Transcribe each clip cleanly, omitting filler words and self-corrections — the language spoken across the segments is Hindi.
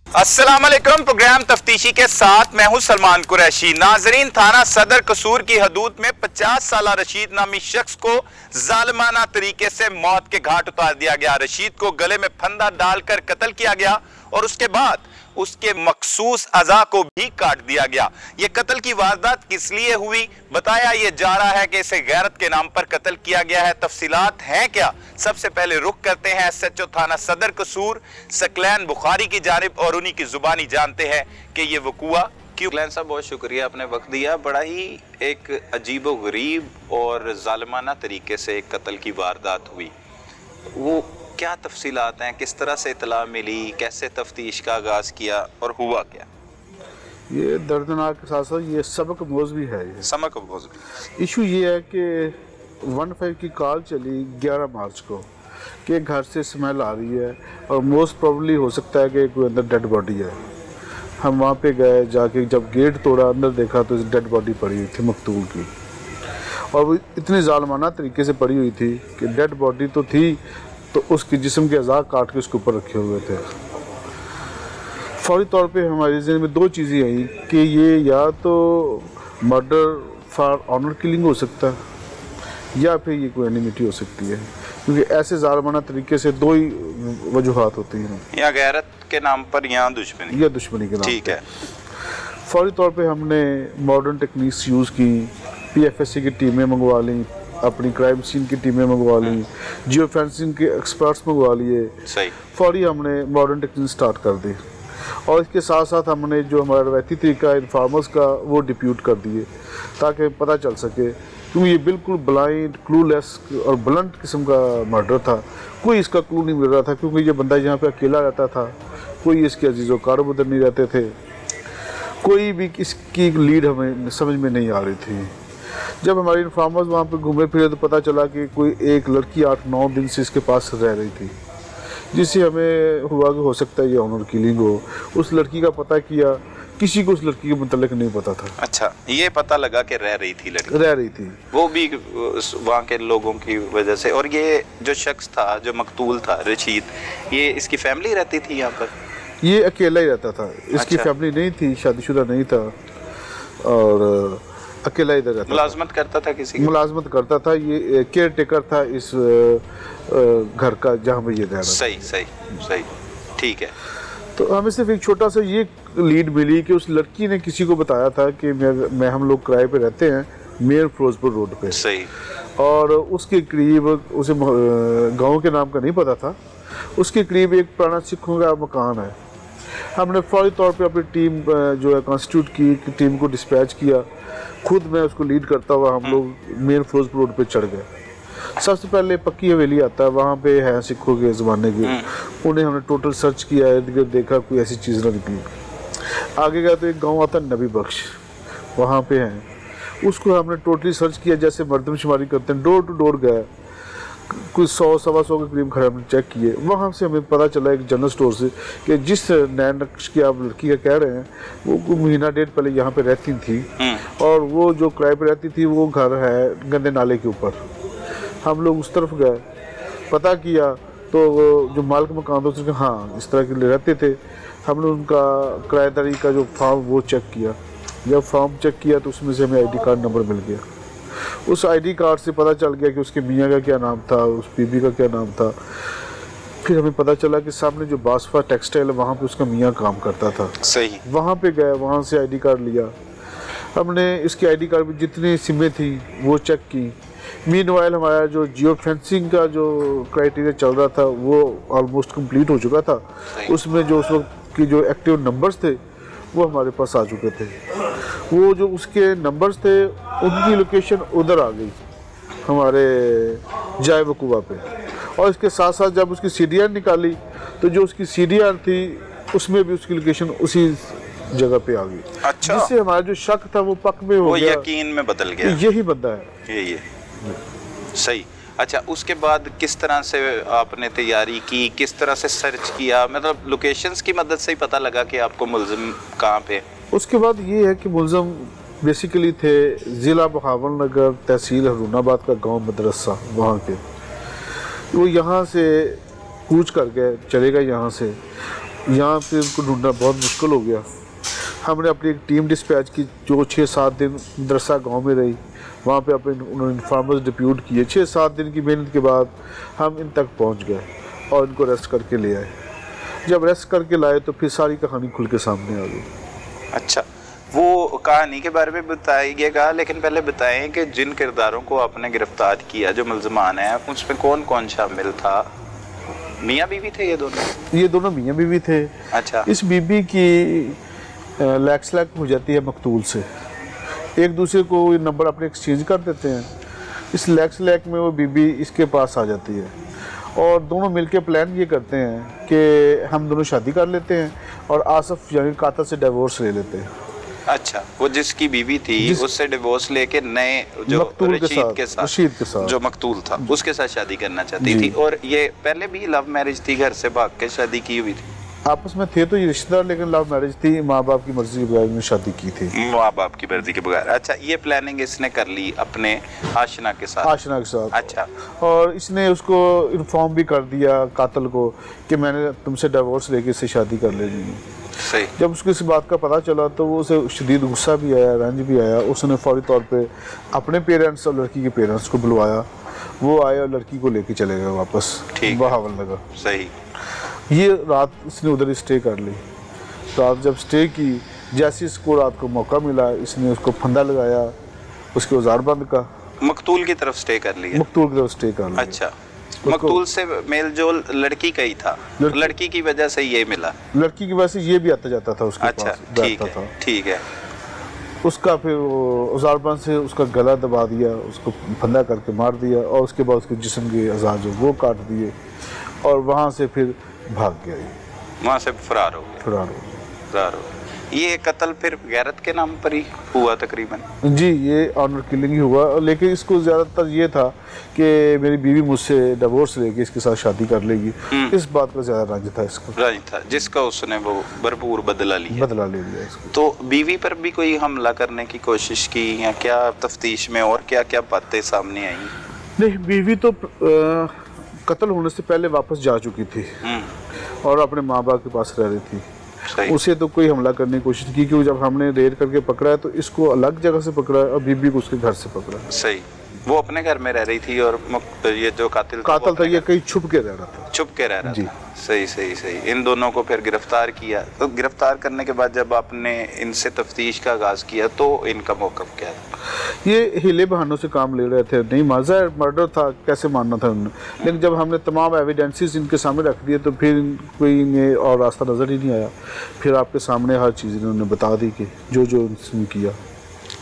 अस्सलाम वालेकुम। प्रोग्राम तफ्तीशी के साथ मैं हूं सलमान कुरैशी। नाजरीन, थाना सदर कसूर की हदूद में 50 साल रशीद नामी शख्स को जालिमाना तरीके से मौत के घाट उतार दिया गया। रशीद को गले में फंदा डालकर कत्ल किया गया और उसके बाद उसके मखसूस अज़ा को भी काट दिया गया। ये कत्ल की वारदात किस लिए हुई बताया ये जा रहा है कि इसे गैरत के नाम पर कत्ल किया गया है। तफसीलात हैं क्या? सबसे पहले रुख करते हैं SHO थाना सदर कसूर सकलैन बुखारी की जानिब और उन्हीं की जुबानी जानते हैं कि ये वकूआ क्यों। सकलैन साहब, बहुत शुक्रिया, आपने वक्त दिया। बड़ा ही एक अजीब व गरीब और जालिमाना तरीके से एक कत्ल की वारदात हुई, वो क्या तफसीलात हैं? किस तरह से इतला मिली, कैसे तफ्तीश का आगाज़ किया और हुआ क्या? ये दर्दनाक के साथ साथ ये सबक मोज़ भी है। ये सबक मोज़ भी इशू ये है कि 15 की कॉल चली 11 मार्च को कि घर से स्मेल आ रही है और मोस्ट प्रोबेबली हो सकता है कि कोई अंदर डेड बॉडी है। हम वहाँ पे गए, जाके जब गेट तोड़ा अंदर देखा तो डेड बॉडी पड़ी हुई थी मकतूल की, और वो इतनी जालिमाना तरीके से पड़ी हुई थी कि डेड बॉडी तो थी तो उसके जिस्म के अज़ा काट के उसके ऊपर रखे हुए थे। फौरी तौर पे हमारे ज़हन में दो चीज़ें आई कि ये या तो मर्डर फॉर ऑनर किलिंग हो सकता है या फिर ये कोई एनिमिटी हो सकती है, क्योंकि ऐसे जालिमाना तरीके से दो ही वजूहात होती हैं, या गैरत के नाम पर या दुश्मनी के नाम। ठीक है। फौरी तौर पे हमने मॉडर्न टेक्निक्स यूज़ की, PFSC की टीमें मंगवा लीं, अपनी क्राइम सीन की टीमें मंगवा ली, जियो फेंसिंग के एक्सपर्ट्स मंगवा लिए। सही। फौरी हमने मॉडर्न टेक्निक स्टार्ट कर दी और इसके साथ साथ हमने जो हमारा रवायती तरीका इन्फॉर्मर्स का वो डिप्यूट कर दिए ताकि पता चल सके, क्योंकि ये बिल्कुल ब्लाइंड, क्लूलेस और ब्लंट किस्म का मर्डर था। कोई इसका क्लू नहीं मिल रहा था, क्योंकि ये बंदा यहाँ पे अकेला रहता था, कोई इसके अजीज़ व कार उधर नहीं रहते थे, कोई भी इसकी लीड हमें समझ में नहीं आ रही थी। जब हमारे इन्फॉर्मर्स वहाँ पे घूमे फिरे तो पता चला कि कोई एक लड़की 8-9 दिन से इसके पास रह रही थी, जिससे हमें हुआ कि हो सकता है ये ऑनर किलिंग हो। उस लड़की का पता किया, किसी को उस लड़की के मुतल्लिक नहीं पता था। अच्छा, ये पता लगा कि रह रही थी, वो भी वहाँ के लोगों की वजह से। और ये जो शख्स था, जो मकतूल था रशीद, ये इसकी फैमिली रहती थी यहाँ पर? ये अकेला ही रहता था, इसकी फैमिली नहीं थी, शादीशुदा नहीं था और अकेला इधर रहता। मुलाजमत करता था किसी की? मुलाजमत करता था, ये केयर टेकर था इस घर का जहाँ पे ये रह रहा था। सही, ठीक है। तो हमें सिर्फ एक छोटा सा ये लीड मिली कि उस लड़की ने किसी को बताया था कि मैं हम लोग किराए पे रहते हैं मेयर फिरोजपुर रोड पे। सही। और उसके करीब, उसे गांव के नाम का नहीं पता था, उसके करीब एक पुराना सिखों का मकान है। हमने फौरी तौर पे अपनी टीम जो है कॉन्स्टिट्यूट की, टीम को डिस्पैच किया। खुद मैं उसको लीड करता हुआ हम लोग मेन फिरोजपुर रोड पे चढ़ गए। सबसे पहले पक्की हवेली आता है, वहाँ पे है सिखों के ज़माने की, उन्हें हमने टोटल सर्च किया, इर्द गिर्द देखा, कोई ऐसी चीज़ ना निकली। आगे गया तो एक गांव आता है नबी बख्श, वहाँ पे हैं, उसको हमने टोटली सर्च किया जैसे मर्दमशुमारी करते हैं, डोर टू डोर गया, कुछ 100-125 के करीब घर हमने चेक किए। वहाँ से हमें पता चला एक जनरल स्टोर से कि जिस नैन नक्श की आप लड़की का कह रहे हैं वो कुछ महीना डेढ़ पहले यहाँ पे रहती थी, और वो जो किराए पे रहती थी वो घर है गंदे नाले के ऊपर। हम लोग उस तरफ गए, पता किया तो जो मालिक मकान था उसने हाँ इस तरह के रहते थे। हमने उनका किराएदारी का जो फॉर्म वो चेक किया, जब फॉर्म चेक किया तो उसमें से हमें ID कार्ड नंबर मिल गया। उस ID कार्ड से पता चल गया कि उसके मियाँ का क्या नाम था, उस बीबी का क्या नाम था। फिर हमें पता चला कि सामने जो बासफा टेक्सटाइल है वहाँ पे उसका मियाँ काम करता था। सही। वहाँ पे गए, वहाँ से ID कार्ड लिया हमने। इसके ID कार्ड में जितनी सिमें थी वो चेक की। मीनवाइल हमारा जो जियो फेंसिंग का जो क्राइटेरिया चल रहा था वो ऑलमोस्ट कंप्लीट हो चुका था। उसमें जो उस वक्त की जो एक्टिव नंबर्स थे वो हमारे पास आ चुके थे। वो जो उसके नंबर्स थे उनकी लोकेशन उधर आ गई हमारे जाए वकूवा पे। और इसके साथ साथ जब उसकी CDR निकाली तो जो उसकी CDR थी उसमें भी उसकी लोकेशन उसी जगह पे आ गई। अच्छा। जिससे हमारा जो शक था वो पक में हो गया, यकीन में बदल गया, यही बंदा है ये। सही। अच्छा, उसके बाद किस तरह से आपने तैयारी की, किस तरह से सर्च किया? मतलब लोकेशंस की मदद से ही पता लगा कि आपको मुल्ज़िम कहाँ पे? उसके बाद ये है कि मुल्ज़िम बेसिकली थे ज़िला बहावल नगर, तहसील हरुनाबाद का गांव मदरसा, वहाँ के। वो यहाँ से कूच कर गए, चले गए यहाँ से, यहाँ पे उनको ढूंढना बहुत मुश्किल हो गया। हमने अपनी एक टीम डिस्पैच की जो 6-7 दिन मदरसा गांव में रही। वहाँ पे अपने उन्होंने इन्फॉर्मर्स डिप्यूट किए। 6-7 दिन की मेहनत के बाद हम इन तक पहुँच गए और इनको अरेस्ट करके ले आए। जब अरेस्ट करके लाए तो फिर सारी कहानी खुल के सामने आ गई। अच्छा, वो कहानी के बारे में बताइएगा, लेकिन पहले बताएं कि जिन किरदारों को आपने गिरफ्तार किया, जो मुल्ज़मान हैं, उसमें कौन कौन शामिल था? मियाँ बीवी थे ये दोनों? ये दोनों मियाँ बीवी थे। अच्छा। इस बीबी की लैक हो जाती है मकतूल से, एक दूसरे को नंबर अपने एक्सचेंज कर देते हैं। इस लैक में वो बीबी इसके पास आ जाती है और दोनों मिलके प्लान ये करते हैं कि हम दोनों शादी कर लेते हैं और आसिफ यानी कातिल से डिवोर्स ले लेते हैं। अच्छा, वो जिसकी बीवी थी उससे डिवोर्स लेके नए जो रशीद के साथ जो मकतूल था उसके साथ शादी करना चाहती थी। और ये पहले भी लव मैरिज थी, घर से भाग के शादी की हुई थी? आपस में थे तो ये रिश्तेदार, लेकिन लव मैरिज थी, माँ बाप की मर्जी के बगैर इन्होंने शादी की थी। माँ बाप की मर्जी के बगैर। अच्छा, ये प्लानिंग इसने कर ली अपने आशना के साथ? अच्छा। और इसने उसको इन्फॉर्म भी कर दिया कातिल को कि मैंने तुमसे डिवोर्स लेके इससे शादी कर लेनी है। सही। जब उसको इस बात का पता चला तो वो उसे शदीद गुस्सा भी आया, रंज भी आया। उसने फौरी तौर पे अपने पेरेंट्स और लड़की के पेरेंट्स को बुलवाया। वो आए और लड़की को लेके चले गए वापस बहावल नगर। सही। ये रात इसने उधर स्टे कर ली। रात जब स्टे की, जैसे इसको रात को मौका मिला, इसने उसको फंदा लगाया, उसके औजार बंद का। मकतूल की तरफ स्टे कर लिया? मकतूल की तरफ स्टे कर लिया। अच्छा। मकतूल से मेल जोल लड़की का ही था? लड़की की वजह से ये मिला? लड़की की वजह से ये भी आता जाता था उसके पास। अच्छा, ठीक है। उसका फिर वो औजारबंद से उसका गला दबा दिया, उसको फंदा करके मार दिया और उसके बाद उसके जिस्म के अज़ा जो वो काट दिए और वहाँ से फिर भाग गया। वहाँ से फरार हो गया। ये कत्ल फिर गैरत के नाम पर ही हुआ तकरीबन? जी, ये ऑनर किलिंग ही हुआ, लेकिन इसको ज़्यादातर ये था कि मेरी बीवी मुझसे डिवोर्स लेके इसके साथ शादी कर लेगी, इस बात का ज़्यादा रंज था इसको। रंज था जिसका उसने वो भरपूर बदला ले लिया इसको। तो बीवी पर भी कोई हमला करने की कोशिश की या क्या तफ्तीश में, और क्या क्या बातें सामने आई? नहीं, बीवी तो कत्ल होने से पहले वापस जा चुकी थी और अपने माँ बाप के पास रह रही थी। उसे तो कोई हमला करने की कोशिश की, क्योंकि जब हमने रेड करके पकड़ा है तो इसको अलग जगह से पकड़ा है और बीबी को उसके घर से पकड़ा है। सही। वो अपने घर में रह रही थी और ये जो कातिल था ये कहीं छुप के रह रहा था। जी। सही। इन दोनों को फिर गिरफ्तार किया। तो गिरफ्तार करने के बाद जब आपने इनसे तफ्तीश का आगाज किया तो इनका मौक़िफ़ क्या था? ये हीले बहानों से काम ले रहे थे, नहीं मर्डर था, कैसे मानना था उन्होंने। लेकिन जब हमने तमाम एविडेंसेस इनके सामने रख दिए तो फिर कोई इन्हें और रास्ता नज़र ही नहीं आया। फिर आपके सामने हर चीज़ इन्होंने बता दी कि जो इन्होंने किया।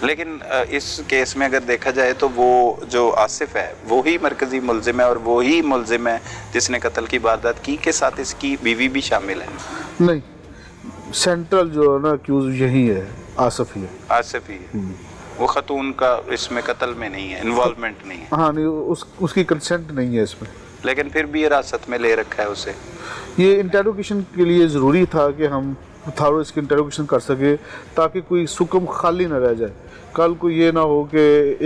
लेकिन इस केस में अगर देखा जाए तो वो जो आसिफ है वो ही मरकज़ी मुल्ज़िम है और वो ही मुल्ज़िम है जिसने कत्ल की वारदात की, के साथ इसकी बीवी भी शामिल है? नहीं, सेंट्रल जो है ना अक्यूज यही है, आसिफ ही है। वो खतून का इसमें कत्ल में नहीं है, इन्वॉल्वमेंट नहीं है? हाँ, नहीं, उसकी कंसेंट नहीं है इसमें। लेकिन फिर भी हिरासत में ले रखा है उसे। ये इंटेरोगेशन के लिए ज़रूरी था कि हम थारो इसकी इंटेरोगेशन कर सके ताकि कोई सुकम खाली ना रह जाए। कल को ये ना हो कि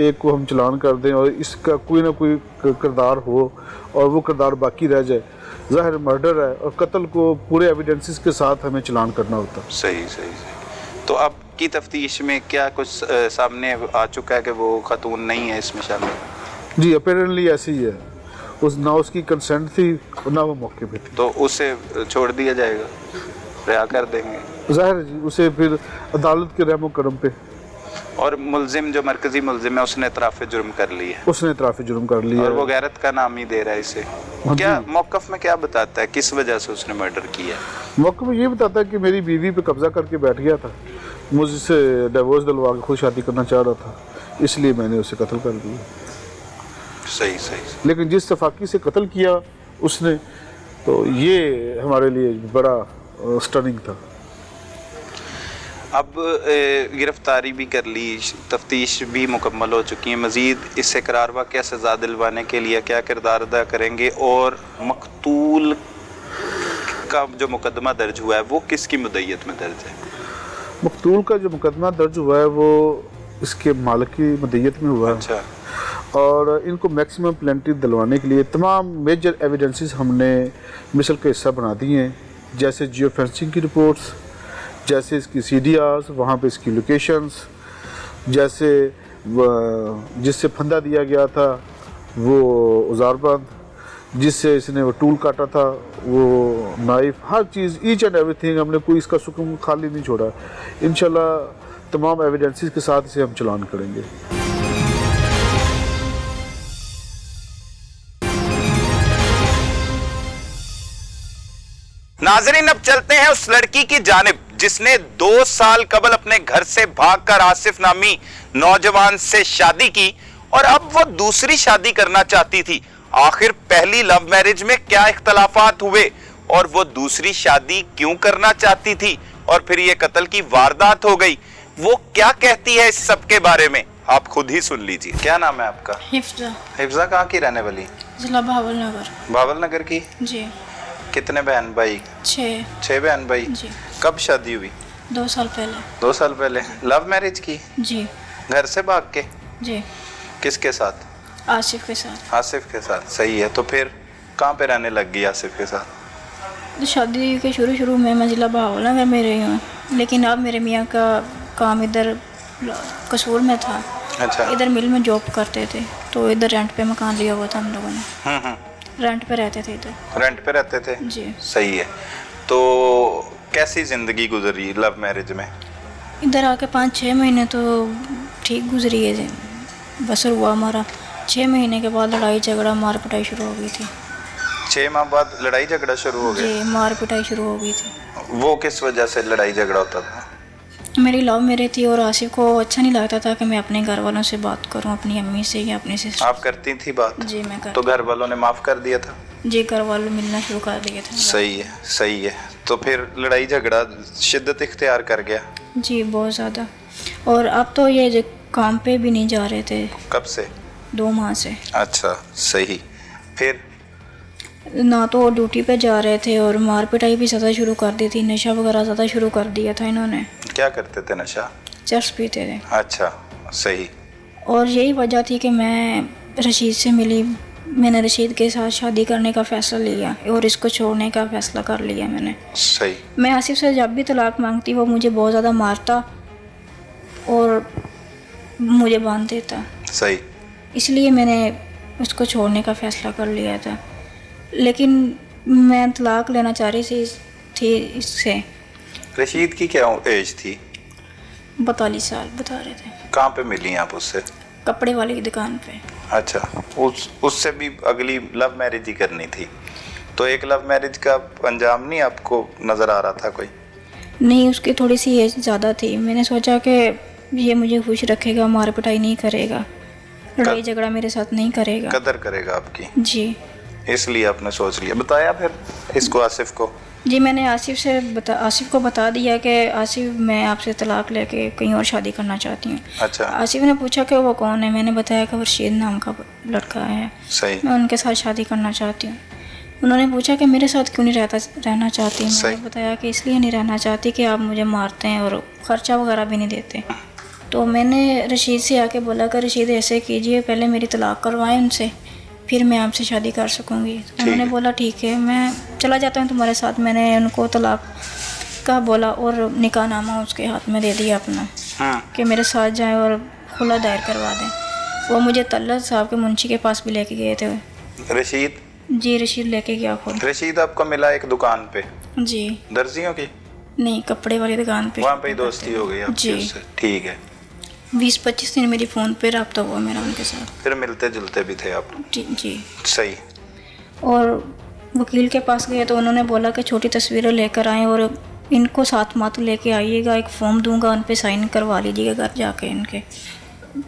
एक को हम चलान कर दें और इसका कोई ना कोई किरदार हो और वो किरदार बाकी रह जाए। ज़ाहिर मर्डर है और कत्ल को पूरे एविडेंसेस के साथ हमें चलान करना होता। सही। तो अब की तफ्तीश में क्या कुछ सामने आ चुका है कि वो खतून नहीं है इसमें शामिल? जी, अपेरेंटली ऐसे ही है। ना उसकी कंसेंट थी ना वो मौके पे थी। तो उसे छोड़ दिया जाएगा, रिहा कर देंगे? ज़ाहिर जी, उसे फिर अदालत के रहमो करम पे। और मुल्जिम जो मरकजी मुल्जिम है उसने इतराफ़ जुर्म कर लिया? उसने इतराफ़ जुर्म कर लिया और वो गैरत का नाम ही दे रहा है इसे। क्या मौक़िफ़ में क्या बताता है, किस वजह से उसने मर्डर किया? मौक़िफ़ में ये बताता है कि मेरी बीवी पे कब्जा करके बैठ गया था, मुझसे डिवोर्स दिलवा के खुद शादी करना चाह रहा था, इसलिए मैंने उसे कत्ल कर दिया। सही। लेकिन जिस सफाकी से कत्ल किया उसने, तो ये हमारे लिए बड़ा स्टनिंग था। अब गिरफ्तारी भी कर ली, तफ्तीश भी मुकम्मल हो चुकी है। मज़ीद इससे करार वाक़या सज़ा दिलवाने के लिए क्या किरदार अदा करेंगे और मकतूल का जो मुकदमा दर्ज हुआ है वो किसकी मुद्दत में दर्ज है? मकतूल का जो मुकदमा दर्ज हुआ है वो इसके मालिक की मुद्दत में हुआ है। अच्छा। और इनको मैक्सिमम पेनल्टी दिलवाने के लिए तमाम मेजर एविडेंसेस हमने मिसल का हिस्सा बना दिए हैं जैसे जियो फेंसिंग की रिपोर्ट्स, जैसे इसकी CDRs, वहाँ पे इसकी लोकेशंस, जैसे जिससे फंदा दिया गया था वो औजारबंद, जिससे इसने वो टूल काटा था वो knife, her cheese each and everything हमने कोई इसका सुकून खाली नहीं छोड़ा। इंशाल्लाह तमाम एविडेंसेस के साथ इसे हम चलान करेंगे। नाजरीन, अब चलते हैं उस लड़की की जानिब जिसने 2 साल कबल अपने घर से भागकर आसिफ नामी नौजवान से शादी की और अब वो दूसरी शादी करना चाहती थी। आखिर पहली लव मैरिज में क्या इख्तलाफात हुए और वो दूसरी शादी क्यों करना चाहती थी और फिर ये कत्ल की वारदात हो गई, वो क्या कहती है इस सब के बारे में आप खुद ही सुन लीजिए। क्या नाम है आपका? हिफ्जा। हिफ्जा कहाँ की रहने वाली? जिला भावल नगर। भावल नगर की? जी। कितने बहन भाई? 6 बहन भाई। जी। कब शादी हुई? 2 साल पहले। 2 साल पहले लव मैरिज की? जी। घर से भाग के? जी। किसके साथ? आसिफ के साथ। आसिफ के साथ, सही है। तो फिर कहाँ पे रहने लग गई आसिफ के साथ? तो शादी के शुरू में मैं जिला भावल नगर में रही हूँ, लेकिन अब मेरे मियाँ का काम इधर कसूर में था। अच्छा। इधर मिल में जॉब करते थे, तो इधर रेंट पे मकान लिया हुआ था हम लोगों ने। रेंट पे रहते थे इधर। रेंट पे रहते थे? जी। सही है। तो कैसी जिंदगी गुजरी लव मैरिज में? इधर आके 5-6 महीने तो ठीक गुजरी है, बसर हुआ हमारा। 6 महीने के बाद लड़ाई झगड़ा मार पिटाई शुरू हो गई थी। 6 माह बाद लड़ाई झगड़ा शुरू हो गया? जी, मार पिटाई शुरू हो गई थी। वो किस वजह से लड़ाई झगड़ा होता था? मेरी लव मैरिज थी और आसिफ को अच्छा नहीं लगता था कि मैं अपने घर वालों से बात करूं, अपनी अम्मी से या अपनी सिस्टर। आप करती थी बात? जी, मैं कर। तो घर वालों ने माफ़ कर दिया था? जी, घर वालों मिलना शुरू कर दिए थे। सही है, सही है। तो फिर लड़ाई झगड़ा शिद्दत इख्तियार कर गया? जी, बहुत ज़्यादा। और अब तो ये जो काम पे भी नहीं जा रहे थे। कब से? 2 माह से। अच्छा, सही। फिर ना तो ड्यूटी पे जा रहे थे और मार पिटाई भी ज़्यादा शुरू कर दी थी, नशा वगैरह ज़्यादा शुरू कर दिया था इन्होंने। क्या करते थे? नशा? चर्स पीते थे। अच्छा, सही। और यही वजह थी कि मैं रशीद से मिली। मैंने रशीद के साथ शादी करने का फ़ैसला लिया और इसको छोड़ने का फ़ैसला कर लिया मैंने। सही। मैं आसिफ से जब भी तलाक मांगती वो मुझे बहुत ज़्यादा मारता और मुझे बांध देता। सही। इसलिए मैंने उसको छोड़ने का फ़ैसला कर लिया था, लेकिन मैं तलाक लेना चाह रही थी इससे। रशीद की क्या एज थी? 42 साल बता रहे थे। कहाँ पे मिली आप उससे? कपड़े वाली की दुकान पे। अच्छा, उससे भी अगली लव मैरिज ही करनी थी, तो एक लव मैरिज का अंजाम नहीं आपको नज़र आ रहा था कोई? नहीं, उसकी थोड़ी सी एज ज़्यादा थी। मैंने सोचा कि ये मुझे खुश रखेगा, मार पिटाई नहीं करेगा, लड़ाई झगड़ा मेरे साथ नहीं करेगा, कदर करेगा आपकी। जी, इसलिए आपने सोच लिया। बताया फिर इसको, आसिफ को? जी, मैंने आसिफ को बता दिया कि आसिफ मैं आपसे तलाक लेके कहीं और शादी करना चाहती हूँ। अच्छा। आसिफ ने पूछा कि वो कौन है। मैंने बताया कि वो रशीद नाम का लड़का है। सही। मैं उनके साथ शादी करना चाहती हूँ। उन्होंने पूछा कि मेरे साथ क्यों नहीं रहना चाहती। मैंने बताया कि इसलिए नहीं रहना चाहती कि आप मुझे मारते हैं और ख़र्चा वगैरह भी नहीं देते। तो मैंने रशीद से आके बोला कि रशीद ऐसे कीजिए, पहले मेरी तलाक करवाएं उनसे, फिर मैं आपसे शादी कर सकूँगी। उन्होंने बोला ठीक है, मैं चला जाता हूँ तुम्हारे साथ। मैंने उनको तलाक का बोला और निकाहनामा उसके हाथ में दे दिया अपना कि मेरे साथ जाएं और खुला दायर करवा दें। वो मुझे तल्लत साहब के मुंशी के पास भी लेके गए थे। रशीद? जी, रशीद लेके गया खुद। रशीद आपको मिला एक दुकान पे? जी। दर्जियों की? नहीं, कपड़े वाली दुकान पे। वहाँ पे ही दोस्ती हो गई आपकी उससे? ठीक है। 20-25 दिन मेरी फ़ोन पे रब्ता हुआ मेरा उनके साथ। फिर मिलते जुलते भी थे आप? जी। सही। और वकील के पास गए तो उन्होंने बोला कि छोटी तस्वीरें लेकर आएँ और इनको साथ मात लेके आइएगा, एक फॉर्म दूंगा, उन पे साइन करवा लीजिएगा घर जाके इनके।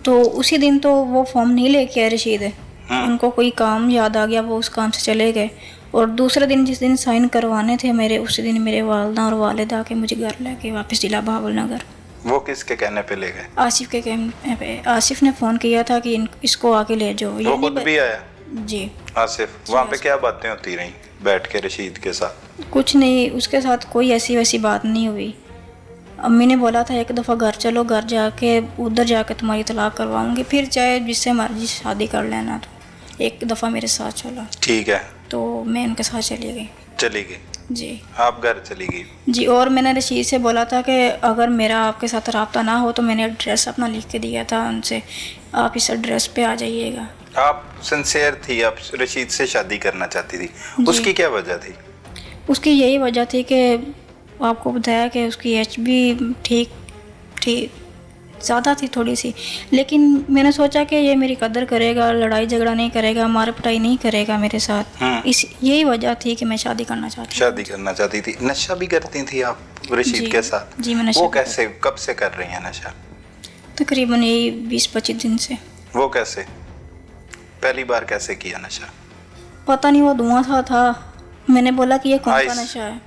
तो उसी दिन तो वो फॉर्म नहीं लेके आए रशीद। उनको कोई काम याद आ गया, वो उस काम से चले गए। और दूसरे दिन जिस दिन साइन करवाने थे मेरे, उसी दिन मेरे वालदा और वालिद आके मुझे घर लेके वापस जिला भावल नगर। वो किसके कहने पे ले गए? आसिफ के कहने पे। आसिफ ने फ़ोन किया था कि इसको आके ले जाओ। वो खुद भी आया? जी। आसिफ वहाँ पे क्या बातें होती रहीं बैठ के रशीद के साथ? कुछ नहीं, उसके साथ कोई ऐसी वैसी बात नहीं हुई। अम्मी ने बोला था एक दफ़ा घर चलो, घर जाके उधर जाके तुम्हारी तलाक करवाऊंगी, फिर चाहे जिससे मर्जी शादी कर लेना। तो एक दफ़ा मेरे साथ चलो। ठीक है। तो मैं उनके साथ चली गई। जी। आप घर चली गई? जी, और मैंने रशीद से बोला था कि अगर मेरा आपके साथ रब्ता ना हो तो मैंने एड्रेस अपना लिख के दिया था उनसे, आप इस एड्रेस पे आ जाइएगा। आप सिंसियर थी, आप रशीद से शादी करना चाहती थी, उसकी क्या वजह थी? उसकी यही वजह थी कि आपको बताया कि उसकी एच भी ठीक ज़्यादा थी थोड़ी सी, लेकिन मैंने सोचा कि ये मेरी कदर करेगा, लड़ाई झगड़ा नहीं करेगा, मार पिटाई नहीं करेगा मेरे साथ। इस यही वजह थी कि मैं शादी करना चाहती थी। नशा भी करती थी आप रशीद के साथ? जी, मैं वो कैसे, कब से कर रही हैं नशा? तकरीबन यही 20-25 दिन से। वो कैसे, पहली बार कैसे किया नशा? पता नहीं, वो धुआं सा था। मैंने बोला कि ये कौन सा नशा है,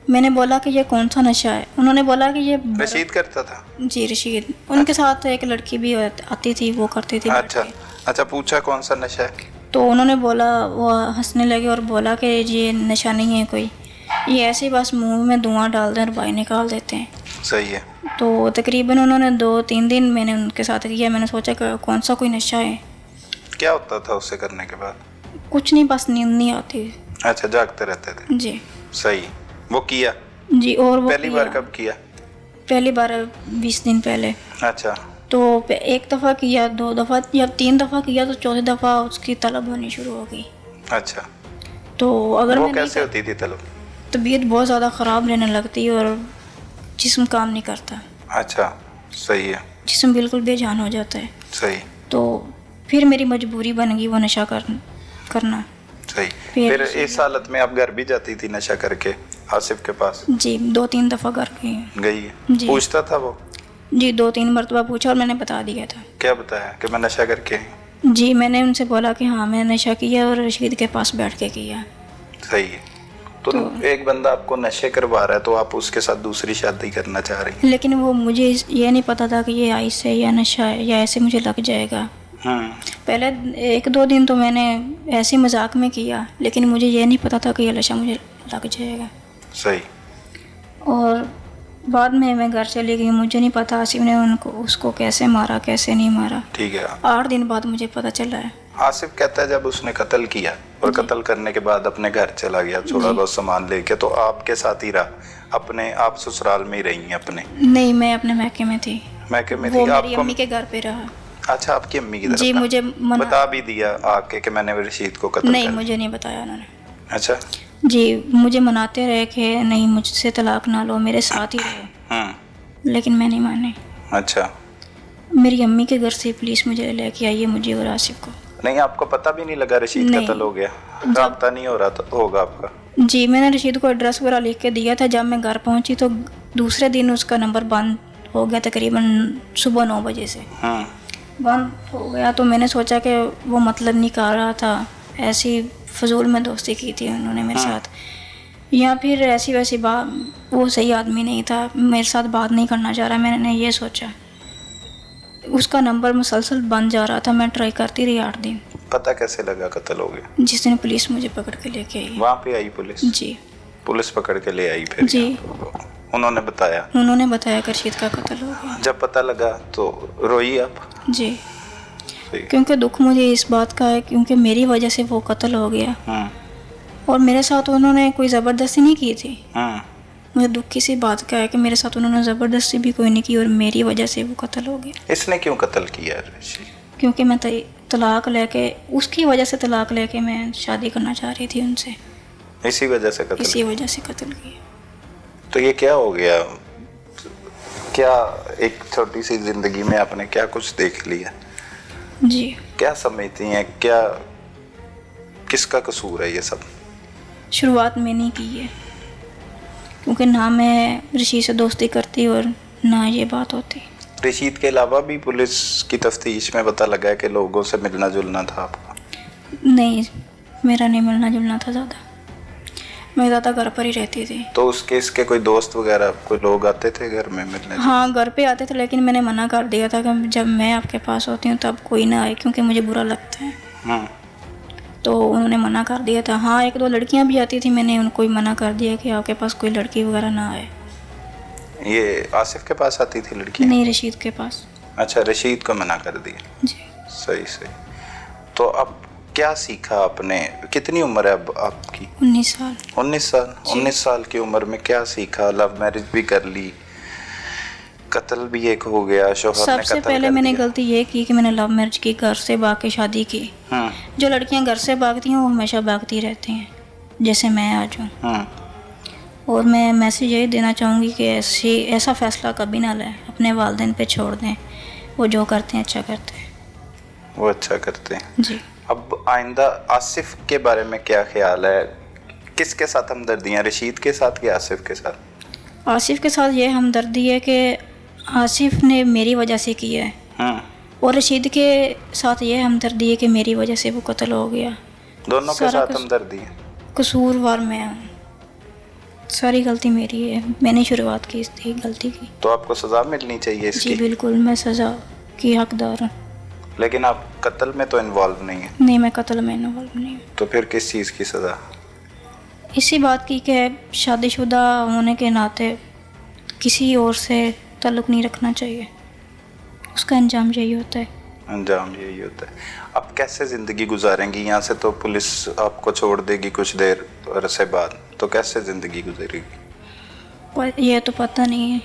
मैंने बोला कि ये कौन सा नशा है। उन्होंने बोला कि ये रशीद करता था? जी, रशीद। उनके साथ एक लड़की भी आती थी, वो करती थी। अच्छा, पूछा कौन सा नशा है? तो उन्होंने बोला, वो हंसने लगे और बोला कि ये नशा नहीं है कोई, ये ऐसे ही बस मुंह में धुआं डालते हैं और बाहर निकाल देते हैं। सही है। तो तकरीबन उन्होंने 2-3 दिन मैंने उनके साथ किया। मैंने सोचा कि कौन सा कोई नशा है। क्या होता था उससे करने के बाद? कुछ नहीं, बस नींद नहीं आती। अच्छा, जागते रहते थे? जी। सही। वो किया? जी। और वो पहली बार कब किया? पहली बार 20 दिन पहले। अच्छा। तो एक दफ़ा किया, 2 दफ़ा या 3 दफ़ा किया, तो चौथी दफ़ा उसकी तलब होनी शुरू हो गई। अच्छा। तो अगर वो कैसे होती थी तलब? तबीयत बहुत ज़्यादा ख़राब रहने लगती है और जिस्म काम नहीं करता। अच्छा, सही है। जिस्म बिल्कुल बेजान हो जाता है। सही। तो फिर मेरी मजबूरी बन गई वो नशा करना। सही। फिर इस हालत में आप घर भी जाती थी नशा करके आसिफ के पास? जी, 2-3 दफ़ा घर गई है। पूछता था वो? जी, 2-3 मरतबा पूछा और मैंने बता दिया था। क्या बताया? कि मैं नशा करके? जी, मैंने उनसे बोला कि हाँ, मैंने नशा किया और रशीद के पास बैठ के किया। सही है। तो एक बंदा आपको नशे करवा रहा है तो आप उसके साथ दूसरी शादी करना चाह रही हैं? लेकिन वो मुझे ये नहीं पता था कि ये आइस है या नशा है या ऐसे मुझे लग जाएगा। पहले 1-2 दिन तो मैंने ऐसे मजाक में किया, लेकिन मुझे ये नहीं पता था कि ये नशा मुझे लग जाएगा। सही। और बाद में मैं घर चली गई, मुझे नहीं पता आसिफ ने उसको कैसे मारा कैसे नहीं मारा। ठीक है। 8 दिन बाद मुझे पता चला है। आसिफ कहता है जब उसने कत्ल किया और कत्ल करने के बाद अपने घर चला गया थोड़ा बहुत सामान लेके, तो आपके साथ ही रहा? अपने आप ससुराल में ही रही हैं अपने? नहीं, मैं अपने मैके में थी। मैके में वो थी? मेरी अम्मी के घर पे रहा। अच्छा, आपकी अम्मी की तरफ? जी, मुझे बता भी दिया आके कि मैंने रशीद को कत्ल नहीं, मुझे नहीं बताया उन्होंने। अच्छा जी, मुझे मनाते रहे कि नहीं, मुझसे तलाक ना लो, मेरे साथ ही रहो, लेकिन मैं नहीं मानी। अच्छा, मेरी अम्मी के घर से पुलिस मुझे लेके आई है, मुझे और आसिफ को। नहीं आपको पता भी नहीं लगा रशीद कत्ल हो गया? राब्ता नहीं हो रहा तो होगा आपका? जी, मैंने रशीद को एड्रेस वगैरह लिख के दिया था। जब मैं घर पहुंची तो दूसरे दिन उसका नंबर बंद हो गया, तकरीबन सुबह 9 बजे से बंद हो गया। तो मैंने सोचा कि वो मतलब निकाल रहा था, ऐसी फजूल में दोस्ती की थी उन्होंने मेरे साथ, या फिर ऐसी वैसी बात, वो सही आदमी नहीं था, मेरे साथ बात नहीं करना चाह रहा। मैंने ये सोचा, उसका नंबर मुसलसल बंद जा रहा था, मैं ट्राई करती रही 8 दिन। पता कैसे लगा कत्ल हो गया? जिस दिन पुलिस मुझे पकड़ के लेके आई। वहाँ पे आई पुलिस? जी, पुलिस पकड़ के ले आई फिर? जी, उन्होंने बताया? उन्होंने बताया कि रशीद का कत्ल हो गया। जब पता लगा तो रोई आप? जी, क्योंकि दुख मुझे इस बात का है क्योंकि मेरी वजह से वो कत्ल हो गया और मेरे साथ उन्होंने कोई ज़बरदस्ती नहीं की थी। मुझे दुख किसी बात का है कि मेरे साथ उन्होंने ज़बरदस्ती भी कोई नहीं की और मेरी वजह से वो कत्ल हो गया। इसने क्यों कत्ल किया? क्योंकि मैं तलाक लेके, उसकी वजह से तलाक लेके मैं शादी करना चाह रही थी उनसे, इसी वजह से कत्ल? इसी वजह से कत्ल किया। तो ये क्या हो गया? क्या एक छोटी सी जिंदगी में आपने क्या कुछ देख लिया? जी, क्या समझती हैं, क्या किसका कसूर है ये सब? शुरुआत मैंने की है, क्योंकि ना मैं रशीद से दोस्ती करती और ना ये बात होती। रशीद के अलावा भी पुलिस की तफ्तीश में पता लगा कि लोगों से मिलना जुलना था आपका? नहीं, मेरा नहीं मिलना जुलना था ज़्यादा, मैं ज़्यादा घर पर ही रहती थी। तो उसके इसके कोई दोस्त वगैरह कोई लोग आते थे घर में मिलने? हाँ, घर पे आते थे, लेकिन मैंने मना कर दिया था कि जब मैं आपके पास होती हूँ तब कोई ना आए, क्योंकि मुझे बुरा लगता है। तो उन्होंने मना कर दिया था। हाँ, 1-2 लड़कियाँ भी आती थी, मैंने उनको ही मना कर दिया कि आपके पास कोई लड़की वगैरह ना आए। ये आसिफ के पास आती थी लड़की? नहीं, रशीद के पास। अच्छा, रशीद को मना कर दिया। जी, सही सही। तो अब क्या सीखा आपने? कितनी उम्र है अब आपकी? 19 साल। 19 साल। 19 साल की उम्र में क्या सीखा? लव मैरिज भी कर ली, कत्ल भी एक हो गया, शोहर ने कत्ल सबसे पहले मैंने गलती ये की कि मैंने लव मैरिज की, घर से भाग के शादी की। जो लड़कियां घर से भागती हैं वो हमेशा भागती रहती हैं, जैसे मैं आज हूँ। और मैं मैसेज यही देना चाहूँगी कि ऐसा फैसला कभी ना लें, अपने वालिदैन पे छोड़ दें, वो जो करते हैं अच्छा करते हैं। वो अच्छा करते हैं जी। अब आइंदा आसिफ के बारे में क्या ख्याल है? किसके साथ हमदर्दियाँ, रशीद के साथ या आसिफ के साथ? आसिफ के साथ ये हमदर्दी है कि आसिफ ने मेरी वजह से किया है, और रशीद के साथ ये हमदर्दी है कि मेरी वजह से वो कत्ल हो गया। दोनों के साथ हमदर्दी है। कसूरवार मैं हूँ, सारी गलती मेरी है, मैंने शुरुआत की थी गलती की। तो आपको सज़ा मिलनी चाहिए इसकी? जी बिल्कुल, मैं सज़ा की हकदार हूँ। लेकिन आप कत्ल में तो इन्वॉल्व नहीं है। नहीं, मैं कत्ल में इन्वॉल्व नहीं हूँ। तो फिर किस चीज़ की सज़ा? इसी बात की कि शादीशुदा होने के नाते किसी और से ताल्लुक़ नहीं रखना चाहिए, उसका अंजाम यही होता है। अंजाम यही होता है। अब कैसे ज़िंदगी गुजारेंगी? यहाँ से तो पुलिस आपको छोड़ देगी कुछ देर अरसे बाद, तो कैसे ज़िंदगी गुजरेगी? ये तो पता नहीं है,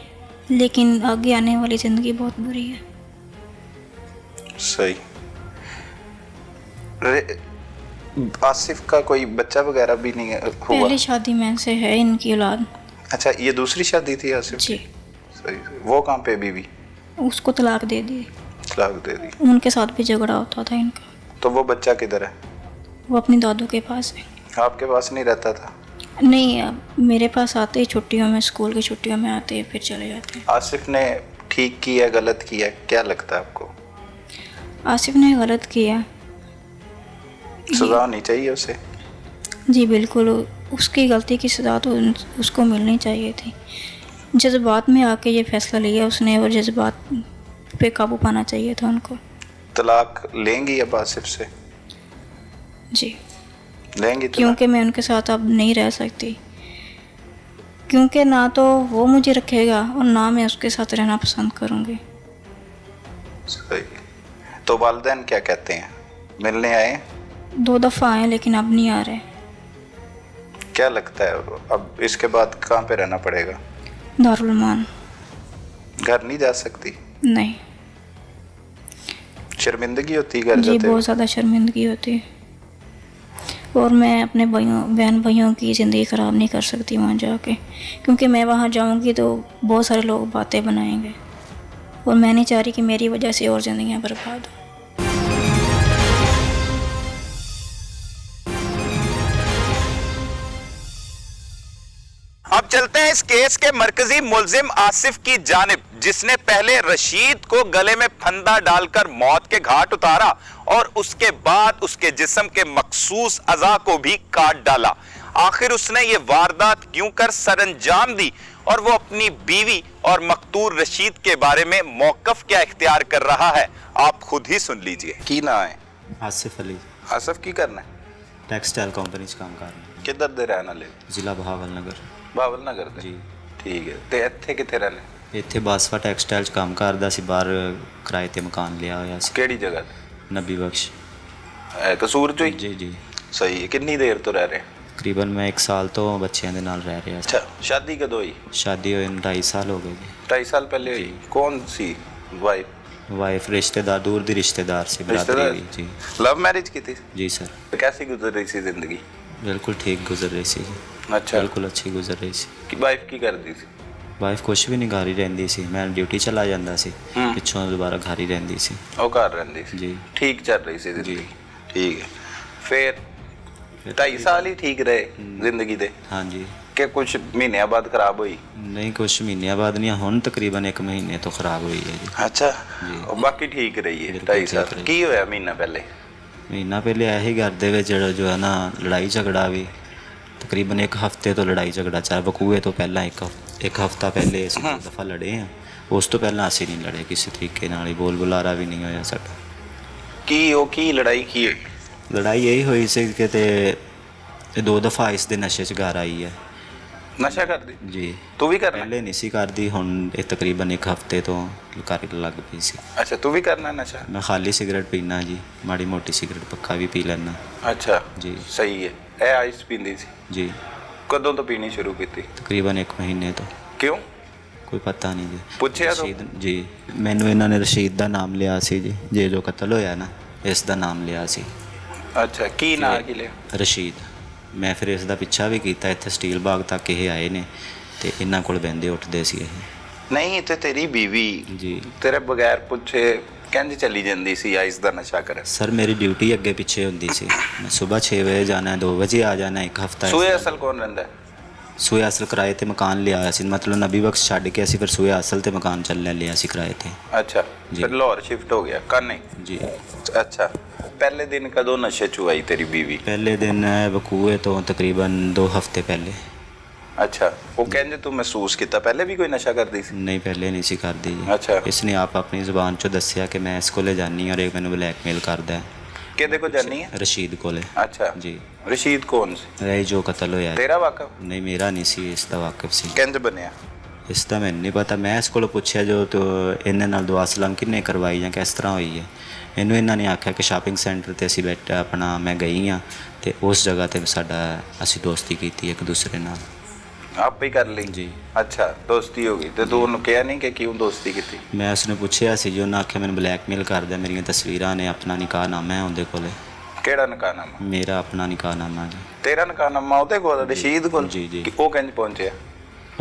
लेकिन आगे आने वाली ज़िंदगी बहुत बुरी है। सही। आसिफ का कोई बच्चा वगैरह भी नहीं हुआ? पहली शादी में से है इनकी औलाद। अच्छा, ये दूसरी शादी थी आसिफ जी। सही। वो कहाँ पे बीवी? उसको तलाक दे दी। तलाक दे दी। उनके साथ भी झगड़ा होता था इनका। तो वो बच्चा किधर है? वो अपनी दादू के पास है। आपके पास नहीं रहता था? नहीं, अब मेरे पास आते ही छुट्टियों में, स्कूल की छुट्टियों में आते हैं, फिर चले जाते हैं। आसिफ ने ठीक किया, गलत किया, क्या लगता है आपको? आसिफ ने गलत किया, सज़ा होनी चाहिए उसे। जी बिल्कुल, उसकी गलती की सज़ा तो उसको मिलनी चाहिए थी। जज्बात में आके ये फैसला लिया उसने, और जज्बात पे काबू पाना चाहिए था उनको। तलाक लेंगी अब आसिफ से? जी लेंगी। क्योंकि मैं उनके साथ अब नहीं रह सकती, क्योंकि ना तो वो मुझे रखेगा और ना मैं उसके साथ रहना पसंद करूँगी। सही। तो वालिदैन क्या कहते हैं? मिलने आए? 2 दफ़ा आए लेकिन अब नहीं आ रहे। क्या लगता है अब इसके बाद कहाँ पे रहना पड़ेगा? दारुल मान। घर नहीं जा सकती? नहीं। शर्मिंदगी होती है घर जी, जाते? बहुत ज़्यादा शर्मिंदगी होती है, और मैं अपने बहन भाइयों की ज़िंदगी ख़राब नहीं कर सकती वहाँ जाके, क्योंकि मैं वहाँ जाऊँगी तो बहुत सारे लोग बातें बनाएंगे, और मैं नहीं चाह रही कि मेरी वजह से और ज़िंदगियाँ बर्बाद हो। अब चलते हैं इस केस के मरकजी मुलजिम आसिफ की जानिब, जिसने पहले रशीद को गले में फंदा डालकर मौत के घाट उतारा और उसके बाद उसके जिस्म के मखसूस अज़ा को भी काट डाला। आखिर उसने ये वारदात क्यों कर सरअंजाम दी, और वो अपनी बीवी और मकतूल रशीद के बारे में मौक़िफ़ क्या इख्तियार कर रहा है, आप खुद ही सुन लीजिए। की ना है? आसिफ अली। आसिफ की करना है? टैक्सटाइल कंपनी च काम कर रहा हूँ। किधर दे रहना ले? जिला बहावलनगर। बहावलनगर दे? जी ठीक है। ਤੇ ਇੱਥੇ ਕਿੱਥੇ ਰਹਿੰਦੇ? ਇੱਥੇ ਬਾਸਵਾ ਟੈਕਸਟਾਈਲ 'ਚ ਕੰਮ ਕਰਦਾ ਸੀ, ਬਾਹਰ ਕਿਰਾਏ ਤੇ ਮਕਾਨ ਲਿਆ ਹੋਇਆ ਸੀ। ਕਿਹੜੀ ਜਗ੍ਹਾ ਤੇ? ਨਬੀ ਬਖਸ਼। ਕਸੂਰ ਚੋਂ ਹੀ? ਜੀ ਜੀ। ਸਹੀ ਹੈ। ਕਿੰਨੀ ਦੇਰ ਤੋਂ ਰਹਿ ਰਹੇ? ਤਕਰੀਬਨ ਮੈਂ 1 ਸਾਲ ਤੋਂ ਬੱਚਿਆਂ ਦੇ ਨਾਲ ਰਹਿ ਰਿਹਾ ਸੀ। ਅੱਛਾ, ਸ਼ਾਦੀ ਕਦੋਂ ਹੋਈ? ਸ਼ਾਦੀ ਹੋਏ ਨੂੰ 2.5 ਸਾਲ ਹੋ ਗਏ ਜੀ। 2.5 ਸਾਲ ਪਹਿਲੇ ਹੋਈ? ਕੌਣ ਸੀ ਵਾਈਫ? ਵਾਈਫ ਰਿਸ਼ਤੇਦਾਰ, ਦੂਰ ਦੀ ਰਿਸ਼ਤੇਦਾਰ ਸੀ, ਬਰਾਦਰੀ ਦੀ। ਜੀ। ਲਵ ਮੈਰਿਜ की थी? जी सर। कैसी गुजर रही थी जिंदगी? बिल्कुल ठीक गुजर रही सी जी। अच्छा। बिल्कुल अच्छी गुजर रही सी। कि वाइफ की करती थी? ਵਾਈਫ ਕੁਛ ਵੀ ਨਹੀਂ ਘਰ ਹੀ ਰਹਿੰਦੀ ਸੀ, ਮੈਂ ਡਿਊਟੀ ਚਲਾ ਜਾਂਦਾ ਸੀ, ਪਿੱਛੋਂ ਦੁਬਾਰਾ ਘਰ ਹੀ ਰਹਿੰਦੀ ਸੀ। ਉਹ ਘਰ ਰਹਿੰਦੀ ਸੀ? ਜੀ। ਠੀਕ ਚੱਲ ਰਹੀ ਸੀ ਜ਼ਿੰਦਗੀ? ਠੀਕ ਹੈ। ਫਿਰ 2.5 ਸਾਲ ਹੀ ਠੀਕ ਰਹੇ ਜ਼ਿੰਦਗੀ ਦੇ? ਹਾਂਜੀ। ਕਿ ਕੁਝ ਮਹੀਨਿਆਂ ਬਾਅਦ ਖਰਾਬ ਹੋਈ? ਨਹੀਂ, ਕੁਛ ਮਹੀਨਿਆਂ ਬਾਅਦ ਨਹੀਂ, ਹੁਣ ਤਕਰੀਬਨ 1 ਮਹੀਨੇ ਤੋਂ ਖਰਾਬ ਹੋਈ ਹੈ ਜੀ। ਅੱਛਾ ਜੀ। ਉਹ ਬਾਕੀ ਠੀਕ ਰਹੀ ਹੈ ਬਿਲਕੁਲ 2.5 ਸਾਲ? ਠੀਕ ਰਹੀ। ਕੀ ਹੋਇਆ ਮਹੀਨਾ ਪਹਿਲੇ? ਮਹੀਨਾ ਪਹਿਲੇ ਇਹੀ ਘਰ ਦੇ ਵਿੱਚ ਜਿਹੜਾ ਜੋ ਹੈ ਨਾ ਲੜਾਈ ਝਗੜਾ ਵੀ, ਤਕਰੀਬਨ 1 ਹਫ਼ਤੇ ਤੋਂ ਲੜਾਈ ਝਗੜਾ ਚੱਲ, ਵਕੂਏ ਤੋਂ ਪਹਿਲਾਂ ਇੱਕ ਹਫ਼ਤਾ ਪਹਿਲੇ ਅਸੀਂ 2 ਦਫਾ ਲੜੇ ਹਾਂ, ਉਸ ਤੋਂ ਪਹਿਲਾਂ ਅਸੀਂ ਨਹੀਂ ਲੜੇ ਕਿਸੇ ਤਰੀਕੇ ਨਾਲ ਹੀ, ਬੋਲ ਬੁਲਾਰਾ ਵੀ ਨਹੀਂ ਹੋਇਆ ਸਾਡਾ। ਕੀ ਲੜਾਈ ਕੀ ਹੋਈ? ਲੜਾਈ ਇਹੀ ਹੋਈ ਸੀ ਕਿ ਤੇ 2 ਦਫਾ ਇਸ ਦੇ ਨਸ਼ੇ 'ਚ ਘਰ ਆਈ ਹੈ, ਨਸ਼ਾ ਕਰਦੀ ਜੀ। ਤੂੰ ਵੀ ਕਰਨਾ? ਪਹਿਲੇ ਨਹੀਂ ਸੀ ਕਰਦੀ, ਹੁਣ ਇਹ ਤਕਰੀਬਨ 1 ਹਫ਼ਤੇ ਤੋਂ ਕਰ ਲੱਗ ਪਈ ਸੀ। ਅੱਛਾ ਤੂੰ ਵੀ ਕਰਨਾ ਨਸ਼ਾ? ਮੈਂ ਖਾਲੀ ਸਿਗਰਟ ਪੀਣਾ ਜੀ, ਮਾੜੀ ਮੋਟੀ ਸਿਗਰਟ ਪੱਕਾ ਵੀ ਪੀ ਲੈਣਾ। ਅੱਛਾ ਜੀ ਸਹੀ ਹੈ। ਇਹ ਆਈਸ ਪੀਂਦੀ ਸੀ? ਜੀ। ਕਦੋਂ ਤੋਂ ਪੀਣੀ ਸ਼ੁਰੂ ਕੀਤੀ? ਤਕਰੀਬਨ 1 ਮਹੀਨੇ ਤੋਂ। ਕਿਉਂ? ਕੋਈ ਪਤਾ ਨਹੀਂ ਜੀ। ਪੁੱਛਿਆ ਤੂੰ? ਰਸ਼ੀਦ ਜੀ, ਮੈਨੂੰ ਇਹਨਾਂ ਨੇ ਰਸ਼ੀਦ ਦਾ ਨਾਮ ਲਿਆ ਸੀ ਜੀ, ਜੇ ਜੋ ਕਤਲ ਹੋਇਆ ਨਾ ਇਸ ਦਾ ਨਾਮ ਲਿਆ ਸੀ। ਅੱਛਾ ਕੀ ਨਾਂ ਕੀ ਲਿਆ? ਰਸ਼ੀਦ। ਮੈਂ ਫਿਰ ਇਸ ਦਾ ਪਿੱਛਾ ਵੀ ਕੀਤਾ, ਇੱਥੇ ਸਟੀਲ ਬਾਗ ਤੱਕ ਇਹ ਆਏ ਨੇ ਤੇ ਇਹਨਾਂ ਕੋਲ ਬਹਿੰਦੇ ਉੱਠਦੇ ਸੀ ਇਹ। ਨਹੀਂ ਤੇ ਤੇਰੀ ਬੀਵੀ ਜੀ ਤੇਰੇ ਬਗੈਰ ਪੁੱਛੇ ਕਹਿੰਦੀ ਚਲੀ ਜਾਂਦੀ ਸੀ ਆਈਸ ਦਾ ਨਸ਼ਾ ਕਰ? ਸਰ ਮੇਰੀ ਡਿਊਟੀ ਅੱਗੇ ਪਿੱਛੇ ਹੁੰਦੀ ਸੀ, ਮੈਂ ਸਵੇਰ 6 ਵਜੇ ਜਾਣਾ, 2 ਵਜੇ ਆ ਜਾਣਾ। 1 ਹਫ਼ਤਾ ਸੂਏ ਅਸਲ ਕੌਣ ਰਹਿੰਦਾ? ਸੂਏ ਅਸਲ ਕਿਰਾਏ ਤੇ ਮਕਾਨ ਲਿਆ ਸੀ, ਮਤਲਬ ਨਬੀ ਬਖਸ਼ ਛੱਡ ਕੇ ਅਸੀਂ ਫਿਰ ਸੂਏ ਅਸਲ ਤੇ ਮਕਾਨ ਚੱਲ ਲਿਆ ਸੀ ਕਿਰਾਏ ਤੇ। ਅੱਛਾ ਫਿਰ ਲਾਹੌਰ ਸ਼ਿਫਟ ਹੋ ਗਿਆ ਕਾਨੇ? ਜੀ। ਅੱਛਾ ਪਹਿਲੇ ਦਿਨ ਕਦੋਂ ਨਸ਼ੇ ਚ ਆਈ ਤੇਰੀ ਬੀਵੀ? ਪਹਿਲੇ ਦਿਨ ਵਕੂਏ ਤੋਂ ਤਕਰੀਬਨ 2 ਹਫ਼ਤੇ ਪਹਿਲੇ। ਅੱਛਾ ਉਹ ਕਹਿੰਦੇ ਤੂੰ ਮਹਿਸੂਸ ਕੀਤਾ ਪਹਿਲੇ ਵੀ ਕੋਈ ਨਸ਼ਾ ਕਰਦੀ ਸੀ? ਨਹੀਂ ਪਹਿਲੇ ਨਹੀਂ ਸੀ ਕਰਦੀ ਜੀ। ਅੱਛਾ ਇਸਨੇ ਆਪ ਆਪਣੀ ਜ਼ੁਬਾਨ ਚੋਂ ਦੱਸਿਆ ਕਿ ਮੈਂ ਇਸ ਕੋਲੇ ਜਾਨੀ ਔਰ ਇਹ ਮੈਨੂੰ ਬਲੈਕਮੇਲ ਕਰਦਾ ਹੈ। ਕਿਹਦੇ ਕੋ ਜਾਨੀ ਹੈ? ਰਸ਼ੀਦ ਕੋਲੇ। ਅੱਛਾ ਜੀ। ਰਸ਼ੀਦ ਕੌਣ ਸੀ? ਇਹ ਜੋ ਕਤਲ ਹੋਇਆ। ਤੇਰਾ ਵਾਕਫ? ਨਹੀਂ ਮੇਰਾ ਨਹੀਂ ਸੀ, ਇਸ ਦਾ ਵਾਕਿਫ ਸੀ। ਕਿੰਜ ਬਣਿਆ? ਇਸ ਦਾ ਮੈਨੂੰ ਨਹੀਂ ਪਤਾ, ਮੈਂ ਇਸ ਕੋਲੋਂ ਪੁੱਛਿਆ ਜੋ ਇਹਨਾਂ ਨਾਲ ਦੁਆ ਸਲਾਮ ਕਿੰਨੇ ਕਰਵਾਈ ਜਾਂ ਕਿਸ ਤਰ੍ਹਾਂ ਹੋਈ ਹੈ। ਇਹਨੂੰ ਇਹਨਾਂ ਨੇ ਆਖਿਆ ਕਿ ਸ਼ਾਪਿੰਗ ਸੈਂਟਰ ਤੇ ਅਸੀਂ ਬੈਠਾ ਆਪਣਾ ਮੈਂ ਗਈ ਹਾਂ ਤੇ ਉਸ ਜਗ੍ਹਾ ਤੇ ਅਸੀਂ ਦੋਸਤੀ ਕੀਤੀ ਇੱਕ ਦੂਸਰੇ ਨਾਲ। ਆਪੇ ਹੀ ਕਰ ਲਈ? ਜੀ। ਅੱਛਾ ਦੋਸਤੀ ਹੋ ਗਈ ਤੇ ਤੂੰ ਉਹਨੂੰ ਕਿਹਾ ਨਹੀਂ ਕਿ ਕਿਉਂ ਦੋਸਤੀ ਕੀਤੀ? ਮੈਂ ਉਸਨੂੰ ਪੁੱਛਿਆ ਸੀ ਜੀ, ਉਹਨਾਂ ਆਖਿਆ ਮੈਨੂੰ ਬਲੈਕਮੇਲ ਕਰਦਾ, ਮੇਰੀਆਂ ਤਸਵੀਰਾਂ ਨੇ, ਆਪਣਾ ਨਿਕਾਹਨਾਮਾ ਹੈ ਉਹਦੇ ਕੋਲੇ। ਕਿਹੜਾ ਨਿਕਾਹਨਾਮਾ? ਮੇਰਾ ਆਪਣਾ ਨਿਕਾਹਨਾਮਾ ਜੀ। ਤੇਰਾ ਨਿਕਾਹਨਾਮਾ ਉਹਦੇ ਕੋਲ? ਰਸ਼ੀਦ ਕੋਲ? ਜੀ ਜੀ। ਉਹ ਕਿੰਜ ਪਹੁੰਚਿਆ?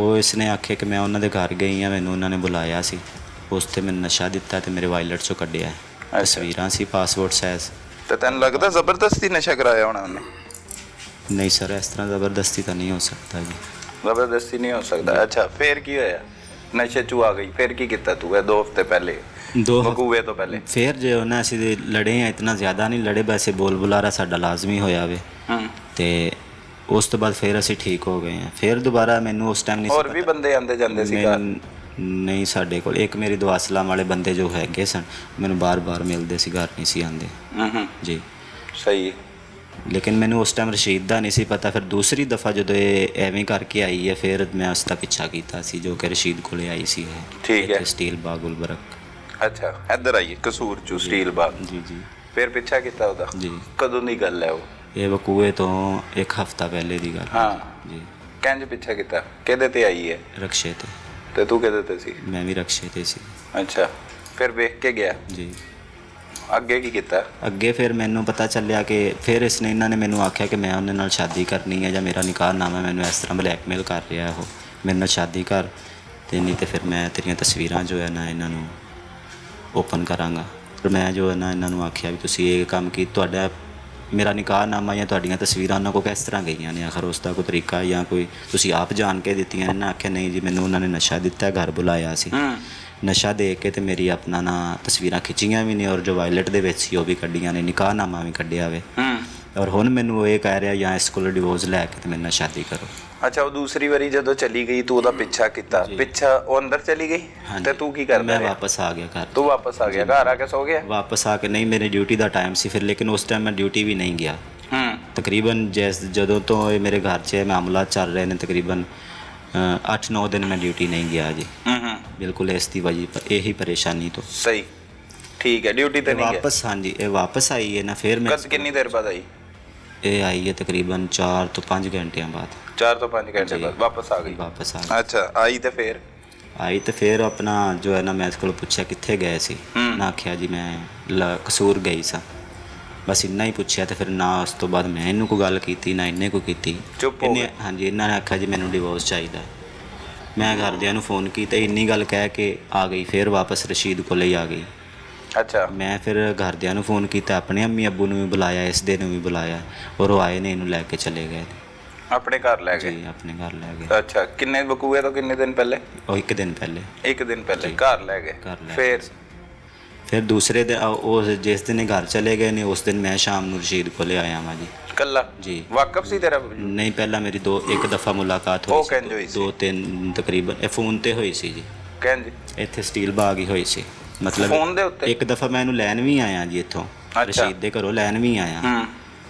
ਉਹ ਇਸਨੇ ਆਖਿਆ ਕਿ ਮੈਂ ਉਹਨਾਂ ਦੇ ਘਰ ਗਈ ਹਾਂ, ਮੈਨੂੰ ਉਹਨਾਂ ਨੇ ਬੁਲਾਇਆ ਸੀ, ਉਸ ਤੇ ਮੈਨੂੰ ਨਸ਼ਾ ਦਿੱਤਾ ਤੇ ਮੇਰੇ ਵਾਇਲਟ ਚੋਂ ਕੱਢਿਆ। ਤਸਵੀਰਾਂ ਸੀ ਪਾਸਪੋਰਟ ਸਾਈਜ਼। ਤੇ ਤੈਨੂੰ ਲੱਗਦਾ ਜ਼ਬਰਦਸਤੀ ਨਸ਼ਾ ਕਰਾਇਆ ਹੋਣਾ ਉਹਨੇ? ਨਹੀਂ ਸਰ ਇਸ ਤਰ੍ਹਾਂ ਜ਼ਬਰਦਸਤੀ ਤਾਂ ਨਹੀਂ ਹੋ ਸਕਦਾ ਜੀ। ਜ਼ਬਰਦਸਤੀ ਨਹੀਂ ਹੋ ਸਕਦਾ। ਅੱਛਾ ਫਿਰ ਕੀ ਹੋਇਆ? ਨਸ਼ੇ 'ਚ ਆ ਗਈ ਫਿਰ ਕੀ ਕੀਤਾ ਤੂੰ? ਇਹ 2 ਹਫ਼ਤੇ ਪਹਿਲੇ ਵਕੂਏ ਤੋਂ ਪਹਿਲੇ ਫਿਰ ਜੇ ਉਹਨਾਂ ਅਸੀਂ ਲੜੇ ਆ, ਇਤਨਾ ਜ਼ਿਆਦਾ ਨਹੀਂ ਲੜੇ, ਵੈਸੇ ਬੋਲ ਬੁਲਾਰਾ ਸਾਡਾ ਲਾਜ਼ਮੀ ਹੋਇਆ ਵੇ ਤੇ ਉਸ ਤੋਂ ਬਾਅਦ ਫਿਰ ਅਸੀਂ ਠੀਕ ਹੋ ਗਏ ਹਾਂ। ਫਿਰ ਦੁਬਾਰਾ ਮੈਨੂੰ ਉਸ ਟਾਈਮ ਨਹੀਂ ਹੋਰ ਵੀ ਬੰਦੇ ਆਉਂਦੇ ਜਾਂਦੇ ਸੀ ਘਰ? ਨਹੀਂ ਸਾਡੇ ਕੋਲ ਇੱਕ ਮੇਰੀ ਦੁਆ ਸਲਾਮ ਵਾਲੇ ਬੰਦੇ ਜੋ ਹੈਗੇ ਸਨ ਮੈਨੂੰ ਬਾਰ-ਬਾਰ ਮਿਲਦੇ ਸੀ, ਘਰ ਨਹੀਂ ਸੀ ਆਉਂਦੇ। ਜੀ ਸਹੀ। ਲੇਕਿਨ ਮੈਨੂੰ ਉਸ ਟਾਈਮ ਰਸ਼ੀਦ ਦਾ ਨਹੀਂ ਸੀ ਪਤਾ। ਫਿਰ ਦੂਸਰੀ ਦਫਾ ਜਦੋਂ ਇਹ ਐਵੇਂ ਕਰਕੇ ਆਈ ਹੈ ਫਿਰ ਮੈਂ ਉਸ ਦਾ ਪਿੱਛਾ ਕੀਤਾ ਸੀ, ਜੋ ਕਿ ਰਸ਼ੀਦ ਕੋਲੇ ਆਈ ਸੀ। ਠੀਕ ਹੈ। ਸਟੀਲ ਬਾਗ ਉਲਬਰਕ। ਅੱਛਾ ਇੱਧਰ ਆਈਏ ਕਸੂਰ ਚੋਂ ਸਟੀਲ ਬਾਗ? ਜੀ ਜੀ। ਫਿਰ ਪਿੱਛਾ ਕੀਤਾ ਉਹਦਾ? ਜੀ। ਕਦੋਂ ਦੀ ਗੱਲ ਹੈ ਉਹ? ਇਹ ਵਕੂਏ ਤੋਂ 1 ਹਫ਼ਤਾ ਪਹਿਲੇ ਦੀ ਗੱਲ। ਹਾਂ ਜੀ। ਕਿੰਜ ਪਿੱਛਾ ਕੀਤਾ? ਕਿਹਦੇ ਤੇ ਆਈ ਹੈ? ਰਕਸ਼ੇ ਤੇ। ਤੇ ਤੂੰ ਕਿਹਦੇ ਤੇ ਸੀ? ਮੈਂ ਵੀ ਰਕਸ਼ੇ ਤੇ ਸੀ। ਅੱਛਾ ਫਿਰ ਵੇਖ ਕੇ ਗਿਆ? ਜੀ। ਅੱਗੇ ਕੀ ਕੀਤਾ? ਅੱਗੇ ਫਿਰ ਮੈਨੂੰ ਪਤਾ ਚੱਲਿਆ ਕਿ ਫਿਰ ਇਹਨਾਂ ਨੇ ਮੈਨੂੰ ਆਖਿਆ ਕਿ ਮੈਂ ਉਹਦੇ ਨਾਲ ਸ਼ਾਦੀ ਕਰਨੀ ਹੈ ਜਾਂ ਮੇਰਾ ਨਿਕਾਹਨਾਮਾ, ਮੈਨੂੰ ਇਸ ਤਰ੍ਹਾਂ ਬਲੈਕਮੇਲ ਕਰ ਰਿਹਾ ਉਹ, ਮੇਰੇ ਨਾਲ ਸ਼ਾਦੀ ਕਰ ਤੇ ਨਹੀਂ ਤੇ ਫਿਰ ਮੈਂ ਤੇਰੀਆਂ ਤਸਵੀਰਾਂ ਜੋ ਹੈ ਨਾ ਇਹਨਾਂ ਨੂੰ ਓਪਨ ਕਰਾਂਗਾ। ਪਰ ਮੈਂ ਜੋ ਹੈ ਨਾ ਇਹਨਾਂ ਨੂੰ ਆਖਿਆ ਵੀ ਤੁਸੀਂ ਇਹ ਕੰਮ ਕੀ, ਤੁਹਾਡਾ ਮੇਰਾ ਨਿਕਾਹਨਾਮਾ ਜਾਂ ਤੁਹਾਡੀਆਂ ਤਸਵੀਰਾਂ ਉਹਨਾਂ ਕੋਲ ਕਿਸ ਤਰ੍ਹਾਂ ਗਈਆਂ ਨੇ, ਆਖਰ ਉਸ ਦਾ ਕੋਈ ਤਰੀਕਾ ਜਾਂ ਕੋਈ ਤੁਸੀਂ ਆਪ ਜਾਣ ਕੇ ਦਿੱਤੀਆਂ? ਇਹਨਾਂ ਆਖਿਆ ਨਹੀਂ ਜੀ ਮੈਨੂੰ ਉਹਨਾਂ ਨੇ ਨਸ਼ਾ ਦਿੱਤਾ, ਘਰ ਬੁਲਾਇਆ ਸੀ, ਨਸ਼ਾ ਦੇ ਕੇ ਤੇ ਮੇਰੀ ਆਪਣਾ ਨਾ ਤਸਵੀਰਾਂ ਖਿੱਚੀਆਂ ਵੀ ਨੇ ਔਰ ਜੋ ਵਾਇਲਟ ਦੇ ਵਿੱਚ ਸੀ ਉਹ ਵੀ ਕੱਢੀਆਂ ਨੇ, ਨਿਕਾਹਨਾਮਾ ਵੀ ਕੱਢਿਆ ਵੇ ਔਰ ਹੁਣ ਮੈਨੂੰ ਇਹ ਕਹਿ ਰਿਹਾ ਜਾਂ ਇਸ ਕੋਲ ਡਿਵੋਰਸ ਲੈ ਕੇ ਤੇ ਮੇਰੇ ਨਾਲ ਸ਼ਾਦੀ ਕਰੋ। ਅੱਛਾ ਉਹ ਦੂਸਰੀ ਵਾਰੀ ਜਦੋਂ ਚਲੀ ਗਈ ਤੂੰ ਉਹਦਾ ਪਿੱਛਾ ਕੀਤਾ? ਪਿੱਛਾ ਉਹ ਅੰਦਰ ਚਲੀ ਗਈ ਤੇ ਤੂੰ ਕੀ ਕਰਦਾ? ਮੈਂ ਵਾਪਸ ਆ ਗਿਆ ਘਰ। ਤੂੰ ਵਾਪਸ ਆ ਗਿਆ ਘਰ? ਆ ਕੇ ਸੋ ਗਿਆ? ਵਾਪਸ ਆ ਕੇ ਨਹੀਂ, ਮੇਰੀ ਡਿਊਟੀ ਦਾ ਟਾਈਮ ਸੀ ਫਿਰ, ਲੇਕਿਨ ਉਸ ਟਾਈਮ ਮੈਂ ਡਿਊਟੀ ਵੀ ਨਹੀਂ ਗਿਆ। ਤਕਰੀਬਨ ਜਦੋਂ ਤੋਂ ਇਹ ਮੇਰੇ ਘਰ 'ਚ ਮਾਮਲਾ ਚੱਲ ਰਹੇ ਨੇ ਤਕਰੀਬਨ 8-9 ਦਿਨ ਮੈਂ ਡਿਊਟੀ ਨਹੀਂ ਗਿਆ ਜੀ। ਬਿਲਕੁਲ ਇਸ ਦੀ ਵਜ੍ਹਾ ਇਹੀ ਪਰੇਸ਼ਾਨੀ ਤੋਂ। ਸਹੀ ਠੀਕ ਹੈ। ਡਿਊਟੀ ਤੇ ਨਹੀਂ ਗਿਆ ਵਾਪਸ? ਹਾਂਜੀ ਇਹ ਵਾਪਸ ਆਈ ਹੈ ਨਾ। ਫਿਰ ਮੈਂ ਕਿੰਨੀ ਦੇਰ ਬਾਅਦ ਆਈ? ਇਹ ਆਈ ਹੈ ਤਕਰੀਬਨ 4 ਤੋਂ 5 ਘੰਟਿਆਂ ਬਾਅਦ। 4 ਤੋਂ 5 ਘੰਟੇ ਬਾਅਦ ਵਾਪਸ ਆ ਗਈ? ਵਾਪਸ ਆ ਗਈ। ਅੱਛਾ ਆਈ ਤੇ ਫਿਰ? ਆਈ ਤੇ ਫਿਰ ਆਪਣਾ ਜੋ ਹੈ ਨਾ ਮੈਂ ਇਸ ਕੋਲ ਪੁੱਛਿਆ ਕਿੱਥੇ ਗਏ ਸੀ, ਨਾ ਆਖਿਆ ਜੀ ਮੈਂ ਕਸੂਰ ਗਈ ਸਾਂ, ਬਸ ਇੰਨਾ ਹੀ ਪੁੱਛਿਆ ਤੇ ਫਿਰ ਨਾ ਉਸ ਤੋਂ ਬਾਅਦ ਮੈਂ ਇਹਨੂੰ ਕੋਈ ਗੱਲ ਕੀਤੀ ਨਾ ਇਹਨੇ ਕੋਈ ਕੀਤੀ। ਇਹਨੇ ਹਾਂਜੀ ਇਹਨਾਂ ਨੇ ਆਖਿਆ ਜੀ ਮੈਨੂੰ ਡਿਵੋਰਸ ਚਾਹੀਦਾ। ਮੈਂ ਘਰਦਿਆਂ ਨੂੰ ਫੋਨ ਕੀਤਾ, ਇੰਨੀ ਗੱਲ ਕਹਿ ਕੇ ਆ ਗਈ ਫਿਰ ਵਾਪਸ ਰਸ਼ੀਦ ਕੋਲੇ ਹੀ ਆ ਗਈ। ਅੱਛਾ ਮੈਂ ਫਿਰ ਘਰਦਿਆਂ ਨੂੰ ਫੋਨ ਕੀਤਾ, ਆਪਣੇ ਅੰਮੀ ਅੱਬੂ ਨੂੰ ਵੀ ਬੁਲਾਇਆ, ਇਸ ਦੇ ਨੂੰ ਵੀ ਬੁਲਾਇਆ ਔਰ ਉਹ ਆਏ ਨੇ, ਇਹਨੂੰ ਲੈ ਕੇ ਚਲੇ ਗਏ। ਆਪਣੇ ਘਰ ਲੈ ਗਏ? ਜੀ ਆਪਣੇ ਘਰ ਲੈ ਗਏ। ਅੱਛਾ ਕਿੰਨੇ ਵਕੂਏ ਤੋਂ ਕਿੰਨੇ ਦਿਨ ਪਹਿਲੇ? ਉਹ 1 ਦਿਨ ਪਹਿਲੇ। 1 ਦਿਨ ਪਹਿਲੇ ਘਰ ਲੈ ਗਏ? ਫਿਰ ਦੂਸਰੇ ਦਿਨ ਉਹ ਜਿਸ ਦਿਨ ਘਰ ਚਲੇ ਗਏ ਨੇ ਉਸ ਦਿਨ ਮੈਂ ਸ਼ਾਮ ਨੂੰ ਰਸ਼ੀਦ ਕੋਲੇ ਆਇਆ ਵਾਂ ਜੀ। ਕੱਲਾ? ਜੀ। ਵਾਕਫ ਸੀ ਤੇਰਾ? ਨਹੀਂ ਪਹਿਲਾਂ ਮੇਰੀ 1 ਦਫਾ ਮੁਲਾਕਾਤ ਹੋਈ ਸੀ, 2-3 ਤਕਰੀਬਨ ਇਹ ਫੋਨ ਤੇ ਹੋਈ ਸੀ ਜੀ। ਕਹਿੰਦੇ ਇੱਥੇ ਸਟੀਲ ਬਾਗ ਹੀ ਹੋਈ ਸੀ, ਮਤਲਬ ਫੋਨ ਦੇ ਉੱਤੇ? 1 ਦਫਾ ਮੈਂ ਇਹਨੂੰ ਲੈਣ ਵੀ ਆਇਆ ਜੀ, ਇੱਥੋਂ ਰਸ਼ੀਦ ਦੇ ਘਰੋਂ ਲੈਣ ਵੀ ਆਇਆ।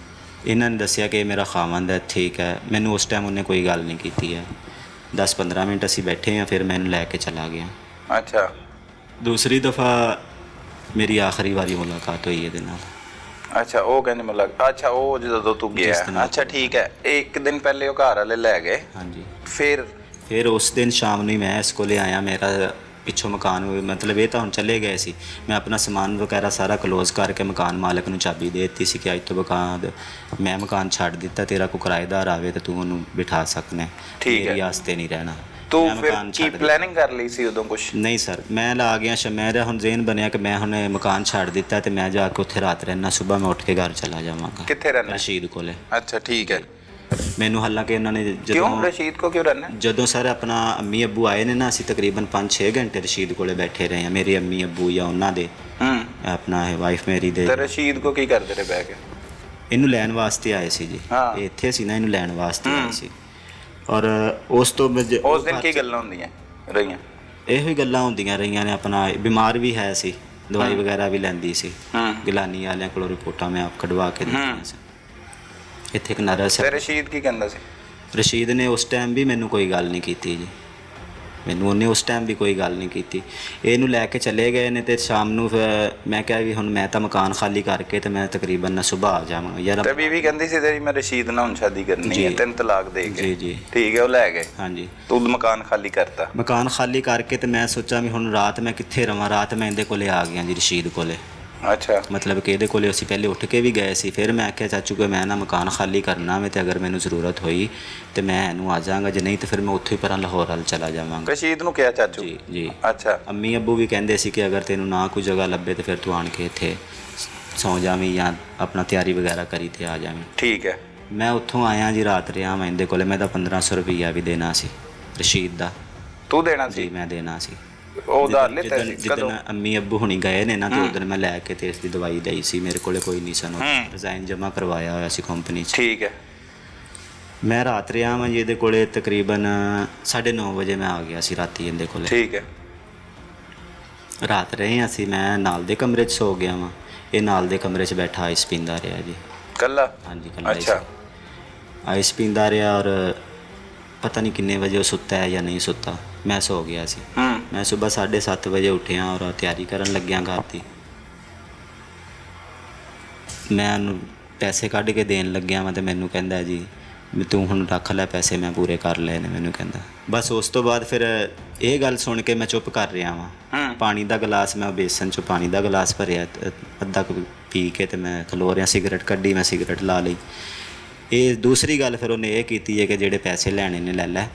ਇਹਨਾਂ ਨੇ ਦੱਸਿਆ ਕਿ ਮੇਰਾ ਖਾਵੰਦ ਹੈ, ਠੀਕ ਹੈ। ਮੈਨੂੰ ਉਸ ਟਾਈਮ ਉਹਨੇ ਕੋਈ ਗੱਲ ਨਹੀਂ ਕੀਤੀ ਹੈ। 10-15 ਮਿੰਟ ਅਸੀਂ ਬੈਠੇ ਆ, ਫਿਰ ਮੈਨੂੰ ਲੈ ਕੇ ਚਲਾ ਗਿਆ। ਅੱਛਾ, ਦੂਸਰੀ ਦਫਾ ਮੇਰੀ ਆਖਰੀ ਵਾਰੀ ਮੁਲਾਕਾਤ ਹੋਈ ਇਹਦੇ ਨਾਲ। ਅੱਛਾ, ਉਹ ਕਹਿੰਦੇ ਮਤਲਬ ਅੱਛਾ ਉਹ ਜਦੋਂ ਤੂੰ ਗਿਆ। ਅੱਛਾ ਠੀਕ ਹੈ, ਇੱਕ ਦਿਨ ਪਹਿਲੇ ਉਹ ਘਰ ਵਾਲੇ ਲੈ ਗਏ। ਹਾਂਜੀ। ਫਿਰ ਉਸ ਦਿਨ ਸ਼ਾਮ ਨੂੰ ਮੈਂ ਇਸ ਕੋਲੇ ਆਇਆ। ਮੇਰਾ ਪਿੱਛੋਂ ਮਕਾਨ ਮਤਲਬ ਇਹ ਤਾਂ ਹੁਣ ਚਲੇ ਗਏ ਸੀ, ਮੈਂ ਆਪਣਾ ਸਮਾਨ ਵਗੈਰਾ ਸਾਰਾ ਕਲੋਜ਼ ਕਰਕੇ ਮਕਾਨ ਮਾਲਕ ਨੂੰ ਚਾਬੀ ਦੇ ਦਿੱਤੀ ਸੀ ਕਿ ਅੱਜ ਤੋਂ ਬਾਅਦ ਮੈਂ ਮਕਾਨ ਛੱਡ ਦਿੱਤਾ, ਤੇਰਾ ਕੋਈ ਕਿਰਾਏਦਾਰ ਆਵੇ ਤਾਂ ਤੂੰ ਉਹਨੂੰ ਬਿਠਾ ਸਕਣਾ, ਮੇਰੀ ਆਸਤੇ ਨਹੀਂ ਰਹਿਣਾ। ਤੂੰ ਫਿਰ ਕੀ ਪਲੈਨਿੰਗ ਕਰ ਲਈ ਸੀ ਉਦੋਂ ਕੁਝ? ਨਹੀਂ ਸਰ, ਮੈਂ ਲਾ ਗਿਆ ਮੇਰਾ ਹੁਣ ਜ਼ੇਨ ਬਣਿਆ ਕਿ ਮੈਂ ਹੁਣ ਮਕਾਨ ਛੱਡ ਦਿੱਤਾ ਤੇ ਮੈਂ ਜਾ ਕੇ ਉੱਥੇ ਰਾਤ ਰਹਿਣਾ, ਸਵੇਰ ਮੈਂ ਉੱਠ ਕੇ ਘਰ ਚਲਾ ਜਾਵਾਂਗਾ। ਕਿੱਥੇ ਰਹਿਣਾ? ਰਸ਼ੀਦ ਕੋਲੇ। ਅੱਛਾ ਠੀਕ ਹੈ। ਮੈਨੂੰ ਹਾਲਾਂਕਿ ਇਹਨਾਂ ਨੇ ਕਿਉਂ ਰਸ਼ੀਦ ਕੋ ਕਿਉਂ ਰਹਿਣਾ? ਜਦੋਂ ਸਰ ਆਪਣਾ ਅੰਮੀ ਅੱਬੂ ਆਏ ਨੇ ਨਾ, ਅਸੀਂ ਤਕਰੀਬਨ 5-6 ਘੰਟੇ ਰਸ਼ੀਦ ਕੋਲੇ ਬੈਠੇ ਰਹੇ ਹਾਂ, ਮੇਰੇ ਅੰਮੀ ਅੱਬੂ ਜਾਂ ਉਹਨਾਂ ਦੇ ਆਪਣਾ ਵਾਈਫ ਮੇਰੀ ਦੇ। ਤੇ ਰਸ਼ੀਦ ਕੋ ਕੀ ਕਰਦੇ ਰਹੇ ਬਹਿ ਕੇ? ਇਹਨੂੰ ਲੈਣ ਵਾਸਤੇ ਆਏ ਸੀ ਜੀ, ਇਹ ਇੱਥੇ ਸੀ ਨਾ, ਇਹਨੂੰ ਲੈਣ ਵਾਸਤੇ ਆਏ ਸੀ। ਔਰ ਉਸ ਤੋਂ ਉਸ ਦਿਨ ਕੀ ਗੱਲਾਂ ਹੁੰਦੀਆਂ ਰਹੀਆਂ? ਇਹੋ ਹੀ ਗੱਲਾਂ ਹੁੰਦੀਆਂ ਰਹੀਆਂ ਨੇ। ਆਪਣਾ ਬਿਮਾਰ ਵੀ ਹੈ ਸੀ, ਦਵਾਈ ਵਗੈਰਾ ਵੀ ਲੈਂਦੀ ਸੀ, ਗਿਲਾਨੀ ਵਾਲਿਆਂ ਕੋਲੋਂ ਰਿਪੋਰਟਾਂ ਮੈਂ ਆਪ ਕਢਵਾ ਕੇ ਦਿੱਤੀਆਂ ਸੀ। ਇੱਥੇ ਇੱਕ ਨਰਸ ਹੈ। ਰਸ਼ੀਦ ਕੀ ਕਹਿੰਦਾ ਸੀ? ਰਸ਼ੀਦ ਨੇ ਉਸ ਟਾਈਮ ਵੀ ਮੈਨੂੰ ਕੋਈ ਗੱਲ ਨਹੀਂ ਕੀਤੀ ਜੀ, ਮੈਨੂੰ ਉਹਨੇ ਉਸ ਟਾਈਮ ਵੀ ਕੋਈ ਗੱਲ ਨਹੀਂ ਕੀਤੀ। ਇਹਨੂੰ ਲੈ ਕੇ ਚਲੇ ਗਏ ਨੇ ਤੇ ਸ਼ਾਮ ਨੂੰ ਫਿਰ ਮੈਂ ਕਿਹਾ ਵੀ ਹੁਣ ਮੈਂ ਤਾਂ ਮਕਾਨ ਖਾਲੀ ਕਰਕੇ ਤੇ ਮੈਂ ਤਕਰੀਬਨ ਨਾ ਸੁਬਾਹ ਆ ਜਾਵਾਂਗਾ ਯਾਰ। ਤੇ ਬੀਵੀ ਕਹਿੰਦੀ ਸੀ ਤੇਰੀ ਮੈਂ ਰਸ਼ੀਦ ਨਾਲ ਹੁਣ ਸ਼ਾਦੀ ਕਰਨੀ ਹੈ, 3 ਤਲਾਕ ਦੇ ਕੇ। ਜੀ ਜੀ ਠੀਕ ਹੈ, ਉਹ ਲੈ ਗਏ। ਹਾਂਜੀ। ਤੂੰ ਮਕਾਨ ਖਾਲੀ ਕਰਤਾ? ਮਕਾਨ ਖਾਲੀ ਕਰਕੇ ਤੇ ਮੈਂ ਸੋਚਾਂ ਵੀ ਹੁਣ ਰਾਤ ਮੈਂ ਕਿੱਥੇ ਰਵਾਂ। ਰਾਤ ਮੈਂ ਇਹਦੇ ਕੋਲੇ ਆ ਗਿਆ ਜੀ, ਰਸ਼ੀਦ ਕੋਲੇ। ਅੱਛਾ। ਮਤਲਬ ਕਿ ਇਹਦੇ ਕੋਲੇ ਅਸੀਂ ਪਹਿਲੇ ਉੱਠ ਕੇ ਵੀ ਗਏ ਸੀ। ਫਿਰ ਮੈਂ ਆਖਿਆ ਚਾਚੂ ਕਿ ਮੈਂ ਨਾ ਮਕਾਨ ਖਾਲੀ ਕਰਨਾ ਵੇ ਤੇ ਅਗਰ ਮੈਨੂੰ ਜ਼ਰੂਰਤ ਹੋਈ ਤੇ ਮੈਂ ਇਹਨੂੰ ਆ ਜਾਵਾਂਗਾ, ਜੇ ਨਹੀਂ ਤੇ ਫਿਰ ਮੈਂ ਉੱਥੇ ਹੀ ਪਰਾਂ ਲਾਹੌਰ ਵੱਲ ਚਲਾ ਜਾਵਾਂਗਾ। ਰਸ਼ੀਦ ਨੂੰ ਕਿਹਾ ਚਾਚੂ? ਜੀ ਜੀ। ਅੱਛਾ। ਅੰਮੀ ਅੱਬੂ ਵੀ ਕਹਿੰਦੇ ਸੀ ਕਿ ਅਗਰ ਤੈਨੂੰ ਨਾ ਕੋਈ ਜਗ੍ਹਾ ਲੱਭੇ ਤੇ ਫਿਰ ਤੂੰ ਆਣ ਕੇ ਇੱਥੇ ਸੌਂ ਜਾਵੀਂ ਜਾਂ ਆਪਣਾ ਤਿਆਰੀ ਵਗੈਰਾ ਕਰੀ ਤੇ ਆ ਜਾਵੀਂ। ਠੀਕ ਹੈ। ਮੈਂ ਉੱਥੋਂ ਆਇਆ ਜੀ, ਰਾਤ ਰਿਹਾ ਮੈਂ ਇਹਦੇ ਕੋਲੇ। ਮੈਂ ਤਾਂ 1500 ਰੁਪਈਆ ਵੀ ਦੇਣਾ ਸੀ ਰਸ਼ੀਦ ਦਾ। ਤੂੰ ਦੇਣਾ ਸੀ? ਜੀ ਮੈਂ ਦੇਣਾ ਸੀ। ਉਹ ਉਧਾਰ ਲਿੱਤਾ ਸੀ? ਜਦੋਂ ਅੰਮੀ ਅੱਬੂ ਹੁਣੀ ਗਏ ਨੇ ਨਾ ਤੇ ਉਦੋਂ ਮੈਂ ਲੈ ਕੇ ਤੇ ਇਸ ਦੀ ਦਵਾਈ ਲਈ ਸੀ। ਮੇਰੇ ਕੋਲੇ ਕੋਈ ਨਹੀਂ ਸਨ, ਰਿਜ਼ਾਈਨ ਜਮ੍ਹਾਂ ਕਰਵਾਇਆ ਹੋਇਆ ਸੀ ਕੰਪਨੀ 'ਚ। ਠੀਕ ਹੈ। ਮੈਂ ਰਾਤ ਰਿਹਾ ਵਾਂ ਜੀ ਇਹਦੇ ਕੋਲੇ, ਤਕਰੀਬਨ 9:30 ਵਜੇ ਮੈਂ ਆ ਗਿਆ ਸੀ ਰਾਤੀ ਇਹਦੇ ਕੋਲੇ। ਠੀਕ ਹੈ। ਰਾਤ ਰਹੇ ਅਸੀਂ, ਮੈਂ ਨਾਲ ਦੇ ਕਮਰੇ 'ਚ ਸੋ ਗਿਆ ਵਾਂ, ਇਹ ਨਾਲ ਦੇ ਕਮਰੇ 'ਚ ਬੈਠਾ ਆਈਸ ਪੀਂਦਾ ਰਿਹਾ ਜੀ। ਕੱਲਾ? ਹਾਂਜੀ ਕੱਲਾ। ਅੱਛਾ। ਆਈਸ ਪੀਂਦਾ ਰਿਹਾ ਔਰ ਪਤਾ ਨਹੀਂ ਕਿੰਨੇ ਵਜੇ ਉਹ ਸੁੱਤਾ ਹੈ ਜਾਂ ਨਹੀਂ ਸੁੱਤਾ। ਮੈਂ ਸੋ ਗਿਆ ਸੀ। ਮੈਂ ਸਵੇਰ 7:30 ਵਜੇ ਉੱਠਿਆ ਔਰ ਤਿਆਰੀ ਕਰਨ ਲੱਗਿਆ ਘਰ ਦੀ। ਮੈਂ ਉਹਨੂੰ ਪੈਸੇ ਕੱਢ ਕੇ ਦੇਣ ਲੱਗਿਆ ਵਾਂ ਤੇ ਮੈਨੂੰ ਕਹਿੰਦਾ ਜੀ ਵੀ ਤੂੰ ਹੁਣ ਰੱਖ ਲੈ ਪੈਸੇ, ਮੈਂ ਪੂਰੇ ਕਰ ਲਏ ਨੇ, ਮੈਨੂੰ ਕਹਿੰਦਾ। ਬਸ ਉਸ ਤੋਂ ਬਾਅਦ ਫਿਰ ਇਹ ਗੱਲ ਸੁਣ ਕੇ ਮੈਂ ਚੁੱਪ ਕਰ ਰਿਹਾ ਵਾਂ। ਪਾਣੀ ਦਾ ਗਲਾਸ, ਮੈਂ ਬੇਸਨ 'ਚੋਂ ਪਾਣੀ ਦਾ ਗਲਾਸ ਭਰਿਆ, ਅੱਧਾ ਪੀ ਕੇ ਤੇ ਮੈਂ ਖਲੋ ਰਿਹਾ। ਸਿਗਰਟ ਕੱਢੀ, ਮੈਂ ਸਿਗਰਟ ਲਾ ਲਈ। ਇਹ ਦੂਸਰੀ ਗੱਲ ਫਿਰ ਉਹਨੇ ਇਹ ਕੀਤੀ ਹੈ ਕਿ ਜਿਹੜੇ ਪੈਸੇ ਲੈਣੇ ਨੇ ਲੈ ਲੈ,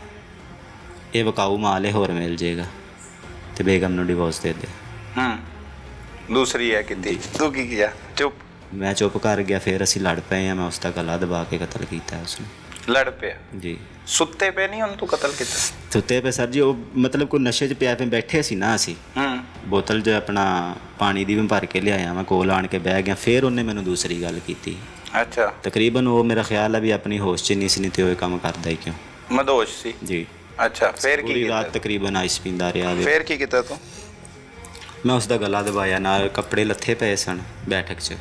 ਇਹ ਵਿਕਾਊ ਮਾਲ ਹੈ, ਹੋਰ ਮਿਲ ਜਾਏਗਾ ਤੇ ਬੇਗਮ ਨੂੰ ਡਿਵੋਰਸ ਦੇ ਦੇ। ਦੂਸਰੀ ਹੈ ਕੀਤੀ? ਤੂੰ ਕੀ ਕੀਤਾ? ਚੁੱਪ? ਮੈਂ ਚੁੱਪ ਕਰ ਗਿਆ। ਫਿਰ ਅਸੀਂ ਲੜ ਪਏ ਆ, ਮੈਂ ਉਸ ਦਾ ਗਲਾ ਦਬਾ ਕੇ ਕਤਲ ਕੀਤਾ ਉਸਨੂੰ। ਲੜ ਪਿਆ? ਜੀ। ਸੁੱਤੇ ਪਏ ਨਹੀਂ ਹੁਣ ਤੂੰ ਕਤਲ ਕੀਤਾ? ਸੁੱਤੇ ਪਏ ਸਰ ਜੀ, ਉਹ ਮਤਲਬ ਕੋਈ ਨਸ਼ੇ 'ਚ ਪਿਆ ਪਏ ਬੈਠੇ ਸੀ ਨਾ ਅਸੀਂ। ਬੋਤਲ 'ਚ ਆਪਣਾ ਪਾਣੀ ਦੀ ਵੀ ਭਰ ਕੇ ਲਿਆਇਆ, ਮੈਂ ਕੋਲ ਆਣ ਕੇ ਬਹਿ ਗਿਆ। ਫਿਰ ਉਹਨੇ ਮੈਨੂੰ ਦੂਸਰੀ ਗੱਲ ਕੀਤੀ। ਅੱਛਾ। ਤਕਰੀਬਨ ਉਹ ਮੇਰਾ ਖਿਆਲ ਹੈ ਵੀ ਆਪਣੀ ਹੋਸ਼ 'ਚ ਨਹੀਂ ਸੀ, ਨਹੀਂ ਤੇ ਉਹ ਕੰਮ ਕਰਦਾ ਹੀ ਕਿਉਂ। ਮਦੋਸ਼ ਸੀ? ਜੀ। ਅੱਛਾ। ਫਿਰ ਕੀ ਕੀਤਾ? ਰਾਤ ਤਕਰੀਬਨ ਆਈਸ ਪੀਂਦਾ ਰਿਹਾ। ਫਿਰ ਕੀ ਕੀਤਾ ਤੂੰ? ਮੈਂ ਉਸ ਦਾ ਗਲਾ ਦਬਾਇਆ, ਨਾਲ ਕੱਪੜੇ ਲੱਥੇ ਪਏ ਸਨ ਬੈਠਕ 'ਚ।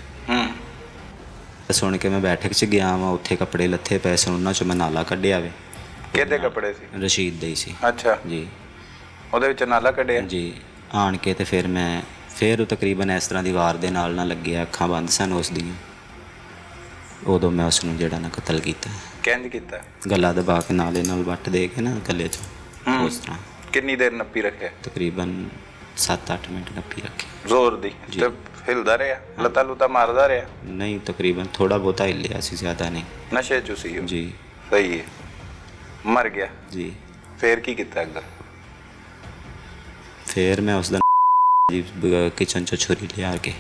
ਸੁਣ ਕੇ ਮੈਂ ਬੈਠਕ 'ਚ ਗਿਆ ਵਾਂ, ਉੱਥੇ ਕੱਪੜੇ ਲੱਥੇ ਪਏ ਸਨ, ਉਹਨਾਂ 'ਚੋਂ ਮੈਂ ਨਾਲਾ ਕੱਢਿਆ ਵੇ। ਕਿਹਦੇ ਕੱਪੜੇ ਸੀ? ਰਸ਼ੀਦ ਦੇ ਹੀ ਸੀ। ਅੱਛਾ ਜੀ। ਉਹਦੇ ਵਿੱਚ ਨਾਲਾ ਕੱਢਿਆ? ਜੀ। ਆਣ ਕੇ ਤੇ ਫਿਰ ਉਹ ਤਕਰੀਬਨ ਇਸ ਤਰ੍ਹਾਂ ਦੀ ਵਾਰ ਦੇ ਨਾਲ ਨਾ ਲੱਗਿਆ, ਅੱਖਾਂ ਬੰਦ ਸਨ ਉਸ ਦੀਆਂ। ਉਦੋਂ ਮੈਂ ਉਸ ਨੂੰ ਜਿਹੜਾ ਨਾ ਕਤਲ ਕੀਤਾ। ਕਿੰਜ ਕੀਤਾ? ਗਲਾ ਦਬਾ ਕੇ ਨਾਲੇ ਨਾਲ ਵੱਟ ਦੇ ਕੇ ਨਾ ਗਲੇ 'ਚ, ਉਸ ਤਰ੍ਹਾਂ। ਕਿੰਨੀ ਦੇਰ ਨੱਪੀ ਰੱਖਿਆ? ਤਕਰੀਬਨ 7-8 ਮਿੰਟ ਨੱਪੀ ਰੱਖੀ ਜ਼ੋਰ ਦੀ। ਤੇ ਹਿਲਦਾ ਰਿਹਾ, ਲੱਤਾਂ ਲੁੱਤਾਂ ਮਾਰਦਾ ਰਿਹਾ? ਨਹੀਂ, ਤਕਰੀਬਨ ਥੋੜਾ ਬਹੁਤਾ ਹਿੱਲਿਆ ਸੀ, ਜ਼ਿਆਦਾ ਨਹੀਂ। ਨਸ਼ੇ 'ਚ ਸੀ ਜੀ? ਸਹੀ ਹੈ। ਮਰ ਗਿਆ? ਜੀ। ਫਿਰ ਕੀ ਕੀਤਾ ਅੱਗੇ? ਫਿਰ ਮੈਂ ਉਸ ਦਾ ਜੀ ਕਿਚਨ 'ਚੋਂ ਛੁਰੀ ਲਿਆ ਕੇ।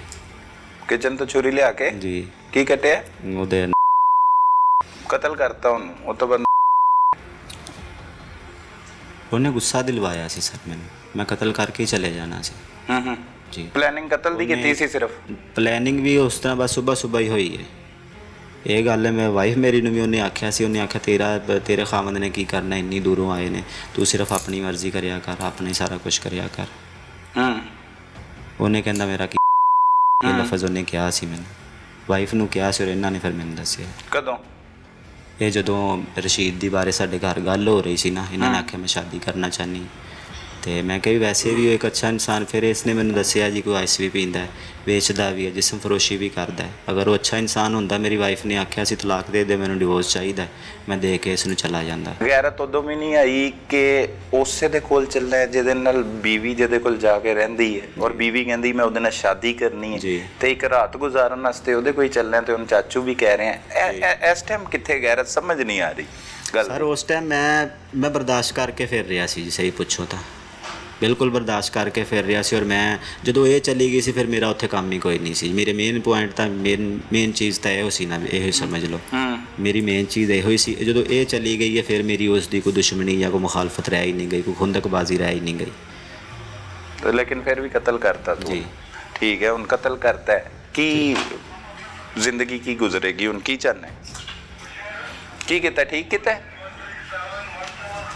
ਕਿਚਨ ਤੋਂ ਛੁਰੀ ਲਿਆ ਕੇ? ਜੀ। ਕੀ ਕੱਟਿਆ? ਉਹਦੇ ਕਤਲ ਕਰਤਾ ਉਹਨੂੰ? ਉਹ ਤੋਂ ਬਾਅਦ ਉਹਨੇ ਗੁੱਸਾ ਦਿਲਵਾਇਆ ਸੀ ਸਰ ਮੈਨੂੰ, ਮੈਂ ਕਤਲ ਕਰਕੇ ਹੀ ਚਲੇ ਜਾਣਾ ਸੀ। ਜੀ। ਪਲੈਨਿੰਗ ਕਤਲ ਦੀ ਕੀਤੀ ਸੀ ਸਿਰਫ? ਪਲੈਨਿੰਗ ਵੀ ਉਸ ਤਰ੍ਹਾਂ ਬਸ ਸੁਬਾਹ ਹੀ ਹੋਈ ਹੈ। ਇਹ ਗੱਲ ਹੈ, ਮੈਂ ਵਾਈਫ ਮੇਰੀ ਨੂੰ ਵੀ ਉਹਨੇ ਆਖਿਆ ਸੀ, ਉਹਨੇ ਆਖਿਆ ਤੇਰੇ ਖਾਵੰਦ ਨੇ ਕੀ ਕਰਨਾ, ਇੰਨੀ ਦੂਰੋਂ ਆਏ ਨੇ, ਤੂੰ ਸਿਰਫ ਆਪਣੀ ਮਰਜ਼ੀ ਕਰਿਆ ਕਰ, ਆਪਣੇ ਸਾਰਾ ਕੁਝ ਕਰਿਆ ਕਰ। ਉਹਨੇ ਕਹਿੰਦਾ ਮੇਰਾ ਕੀ ਲਫ਼ਜ਼ ਉਹਨੇ ਕਿਹਾ ਸੀ ਮੈਨੂੰ, ਵਾਈਫ ਨੂੰ ਕਿਹਾ ਸੀ ਔਰ ਇਹਨਾਂ ਨੇ ਫਿਰ ਮੈਨੂੰ ਦੱਸਿਆ। ਕਦੋਂ? ਇਹ ਜਦੋਂ ਰਸ਼ੀਦ ਦੀ ਬਾਰੇ ਸਾਡੇ ਘਰ ਗੱਲ ਹੋ ਰਹੀ ਸੀ ਨਾ, ਇਹਨਾਂ ਨੇ ਆਖਿਆ ਮੈਂ ਸ਼ਾਦੀ ਕਰਨਾ ਚਾਹੁੰਦੀ, ਤੇ ਮੈਂ ਕਿਹਾ ਵੈਸੇ ਵੀ ਉਹ ਇੱਕ ਅੱਛਾ ਇਨਸਾਨ। ਫਿਰ ਇਸਨੇ ਮੈਨੂੰ ਦੱਸਿਆ ਜੀ ਕੋਈ ਆਈਸ ਵੀ ਪੀਂਦਾ, ਵੇਚਦਾ ਵੀ ਹੈ, ਜਿਸਮ ਫਰੋਸ਼ੀ ਵੀ ਕਰਦਾ ਹੈ। ਅਗਰ ਉਹ ਅੱਛਾ ਇਨਸਾਨ ਹੁੰਦਾ, ਮੇਰੀ ਵਾਈਫ ਨੇ ਆਖਿਆ ਸੀ ਤਲਾਕ ਦੇ ਦੇ, ਮੈਨੂੰ ਡਿਵੋਰਸ ਚਾਹੀਦਾ, ਮੈਂ ਦੇ ਕੇ ਇਸ ਨੂੰ ਚਲਾ ਜਾਂਦਾ। ਗੈਰਤ ਉਦੋਂ ਵੀ ਨਹੀਂ ਆਈ ਕਿ ਉਸੇ ਦੇ ਕੋਲ ਚੱਲਣਾ ਹੈ ਜਿਹਦੇ ਨਾਲ ਬੀਵੀ ਜਿਹਦੇ ਕੋਲ ਜਾ ਕੇ ਰਹਿੰਦੀ ਹੈ, ਔਰ ਬੀਵੀ ਕਹਿੰਦੀ ਮੈਂ ਉਹਦੇ ਨਾਲ ਸ਼ਾਦੀ ਕਰਨੀ ਹੈ, ਤੇ ਇੱਕ ਰਾਤ ਗੁਜ਼ਾਰਨ ਵਾਸਤੇ ਉਹਦੇ ਕੋਈ ਚੱਲਣਾ, ਤੇ ਉਹਨੂੰ ਚਾਚੂ ਵੀ ਕਹਿ ਰਹੇ ਆ। ਇਸ ਟਾਈਮ ਕਿੱਥੇ ਗੈਰਤ, ਸਮਝ ਨਹੀਂ ਆ ਰਹੀ ਗੱਲ। ਸਰ ਉਸ ਟਾਈਮ ਮੈਂ ਬਰਦਾਸ਼ਤ ਕਰਕੇ ਫਿਰ ਰਿਹਾ ਸੀ ਜੀ, ਸਹੀ ਪੁੱਛੋ ਤਾਂ ਬਿਲਕੁਲ ਬਰਦਾਸ਼ਤ ਕਰਕੇ ਫਿਰ ਰਿਹਾ ਸੀ। ਔਰ ਮੈਂ ਜਦੋਂ ਇਹ ਚਲੀ ਗਈ ਸੀ, ਫਿਰ ਮੇਰਾ ਉੱਥੇ ਕੰਮ ਹੀ ਕੋਈ ਨਹੀਂ ਸੀ। ਮੇਰੇ ਮੇਨ ਪੁਆਇੰਟ ਤਾਂ ਮੇਨ ਚੀਜ਼ ਤਾਂ ਇਹੋ ਸੀ ਨਾ, ਇਹੋ ਸਮਝ ਲਓ ਮੇਰੀ ਮੇਨ ਚੀਜ਼ ਇਹੋ ਹੀ ਸੀ। ਜਦੋਂ ਇਹ ਚਲੀ ਗਈ ਹੈ, ਫਿਰ ਮੇਰੀ ਉਸ ਦੀ ਕੋਈ ਦੁਸ਼ਮਣੀ ਜਾਂ ਕੋਈ ਮੁਖਾਲਫਤ ਰਹਿ ਹੀ ਨਹੀਂ ਗਈ, ਕੋਈ ਖੁੰਦਕਬਾਜ਼ੀ ਰਹਿ ਹੀ ਨਹੀਂ ਗਈ। तो लेकिन फिर भी कत्ल करता तू, ठीक है, उन कत्ल करता है कि जिंदगी की गुजरेगी उनकी चन है की किता, ठीक किता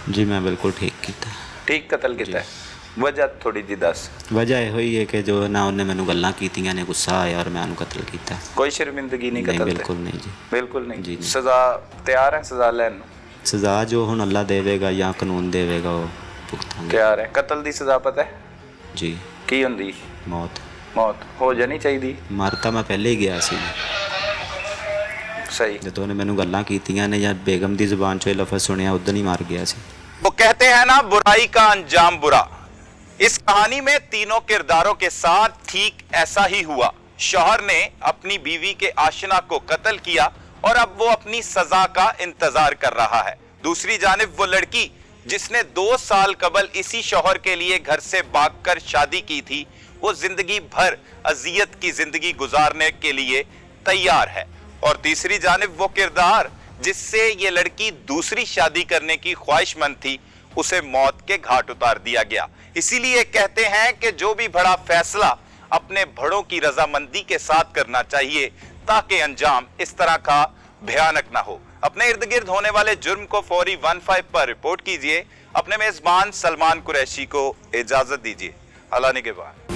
जी, मैं बिल्कुल ठीक किया, ठीक कत्ल किता है। वजह थोड़ी जी दस। वजह यही है कि जो ना उन्हें मैंने गल्लां कीतियां ने, गुस्सा आया और मैं उन्हें कत्ल किया। कोई शर्मिंदगी नहीं कत्ल? बिल्कुल नहीं जी, बिल्कुल नहीं जी। सज़ा तैयार है, सज़ा लैन? सज़ा जो हुण अल्लाह देवेगा या कानून देवेगा वो भुगतांगे। तैयार है। कत्ल दी सज़ा पता है जी की हुंदी? मौत। मौत हो जानी चाहिए। मर तो मैं पहले ही गया सी, सही। जो उन्हें मैंने गल्लां कीतियां ने या बेगम दी ज़ुबान चो लफज सुनिया, उदन ही मर गया सी। वो कहते हैं ना, बुराई का अंजाम बुरा। इस कहानी में तीनों किरदारों के साथ ठीक ऐसा ही हुआ। शौहर ने अपनी बीवी के आशना को कत्ल किया और अब वो अपनी सजा का इंतजार कर रहा है। दूसरी जानिब वो लड़की जिसने 2 साल कबल इसी शौहर के लिए घर से भागकर शादी की थी, वो जिंदगी भर अजियत की जिंदगी गुजारने के लिए तैयार है। और तीसरी जानिब वो किरदार जिससे ये लड़की दूसरी शादी करने की ख्वाहिशमंद थी, उसे मौत के घाट उतार दिया गया। इसीलिए कहते हैं कि जो भी बड़ा फैसला अपने बड़ों की रजामंदी के साथ करना चाहिए, ताकि अंजाम इस तरह का भयानक ना हो। अपने इर्द गिर्द होने वाले जुर्म को फौरी 15 पर रिपोर्ट कीजिए। अपने मेजबान सलमान कुरैशी को इजाजत दीजिए। अल्लाह निगहबान।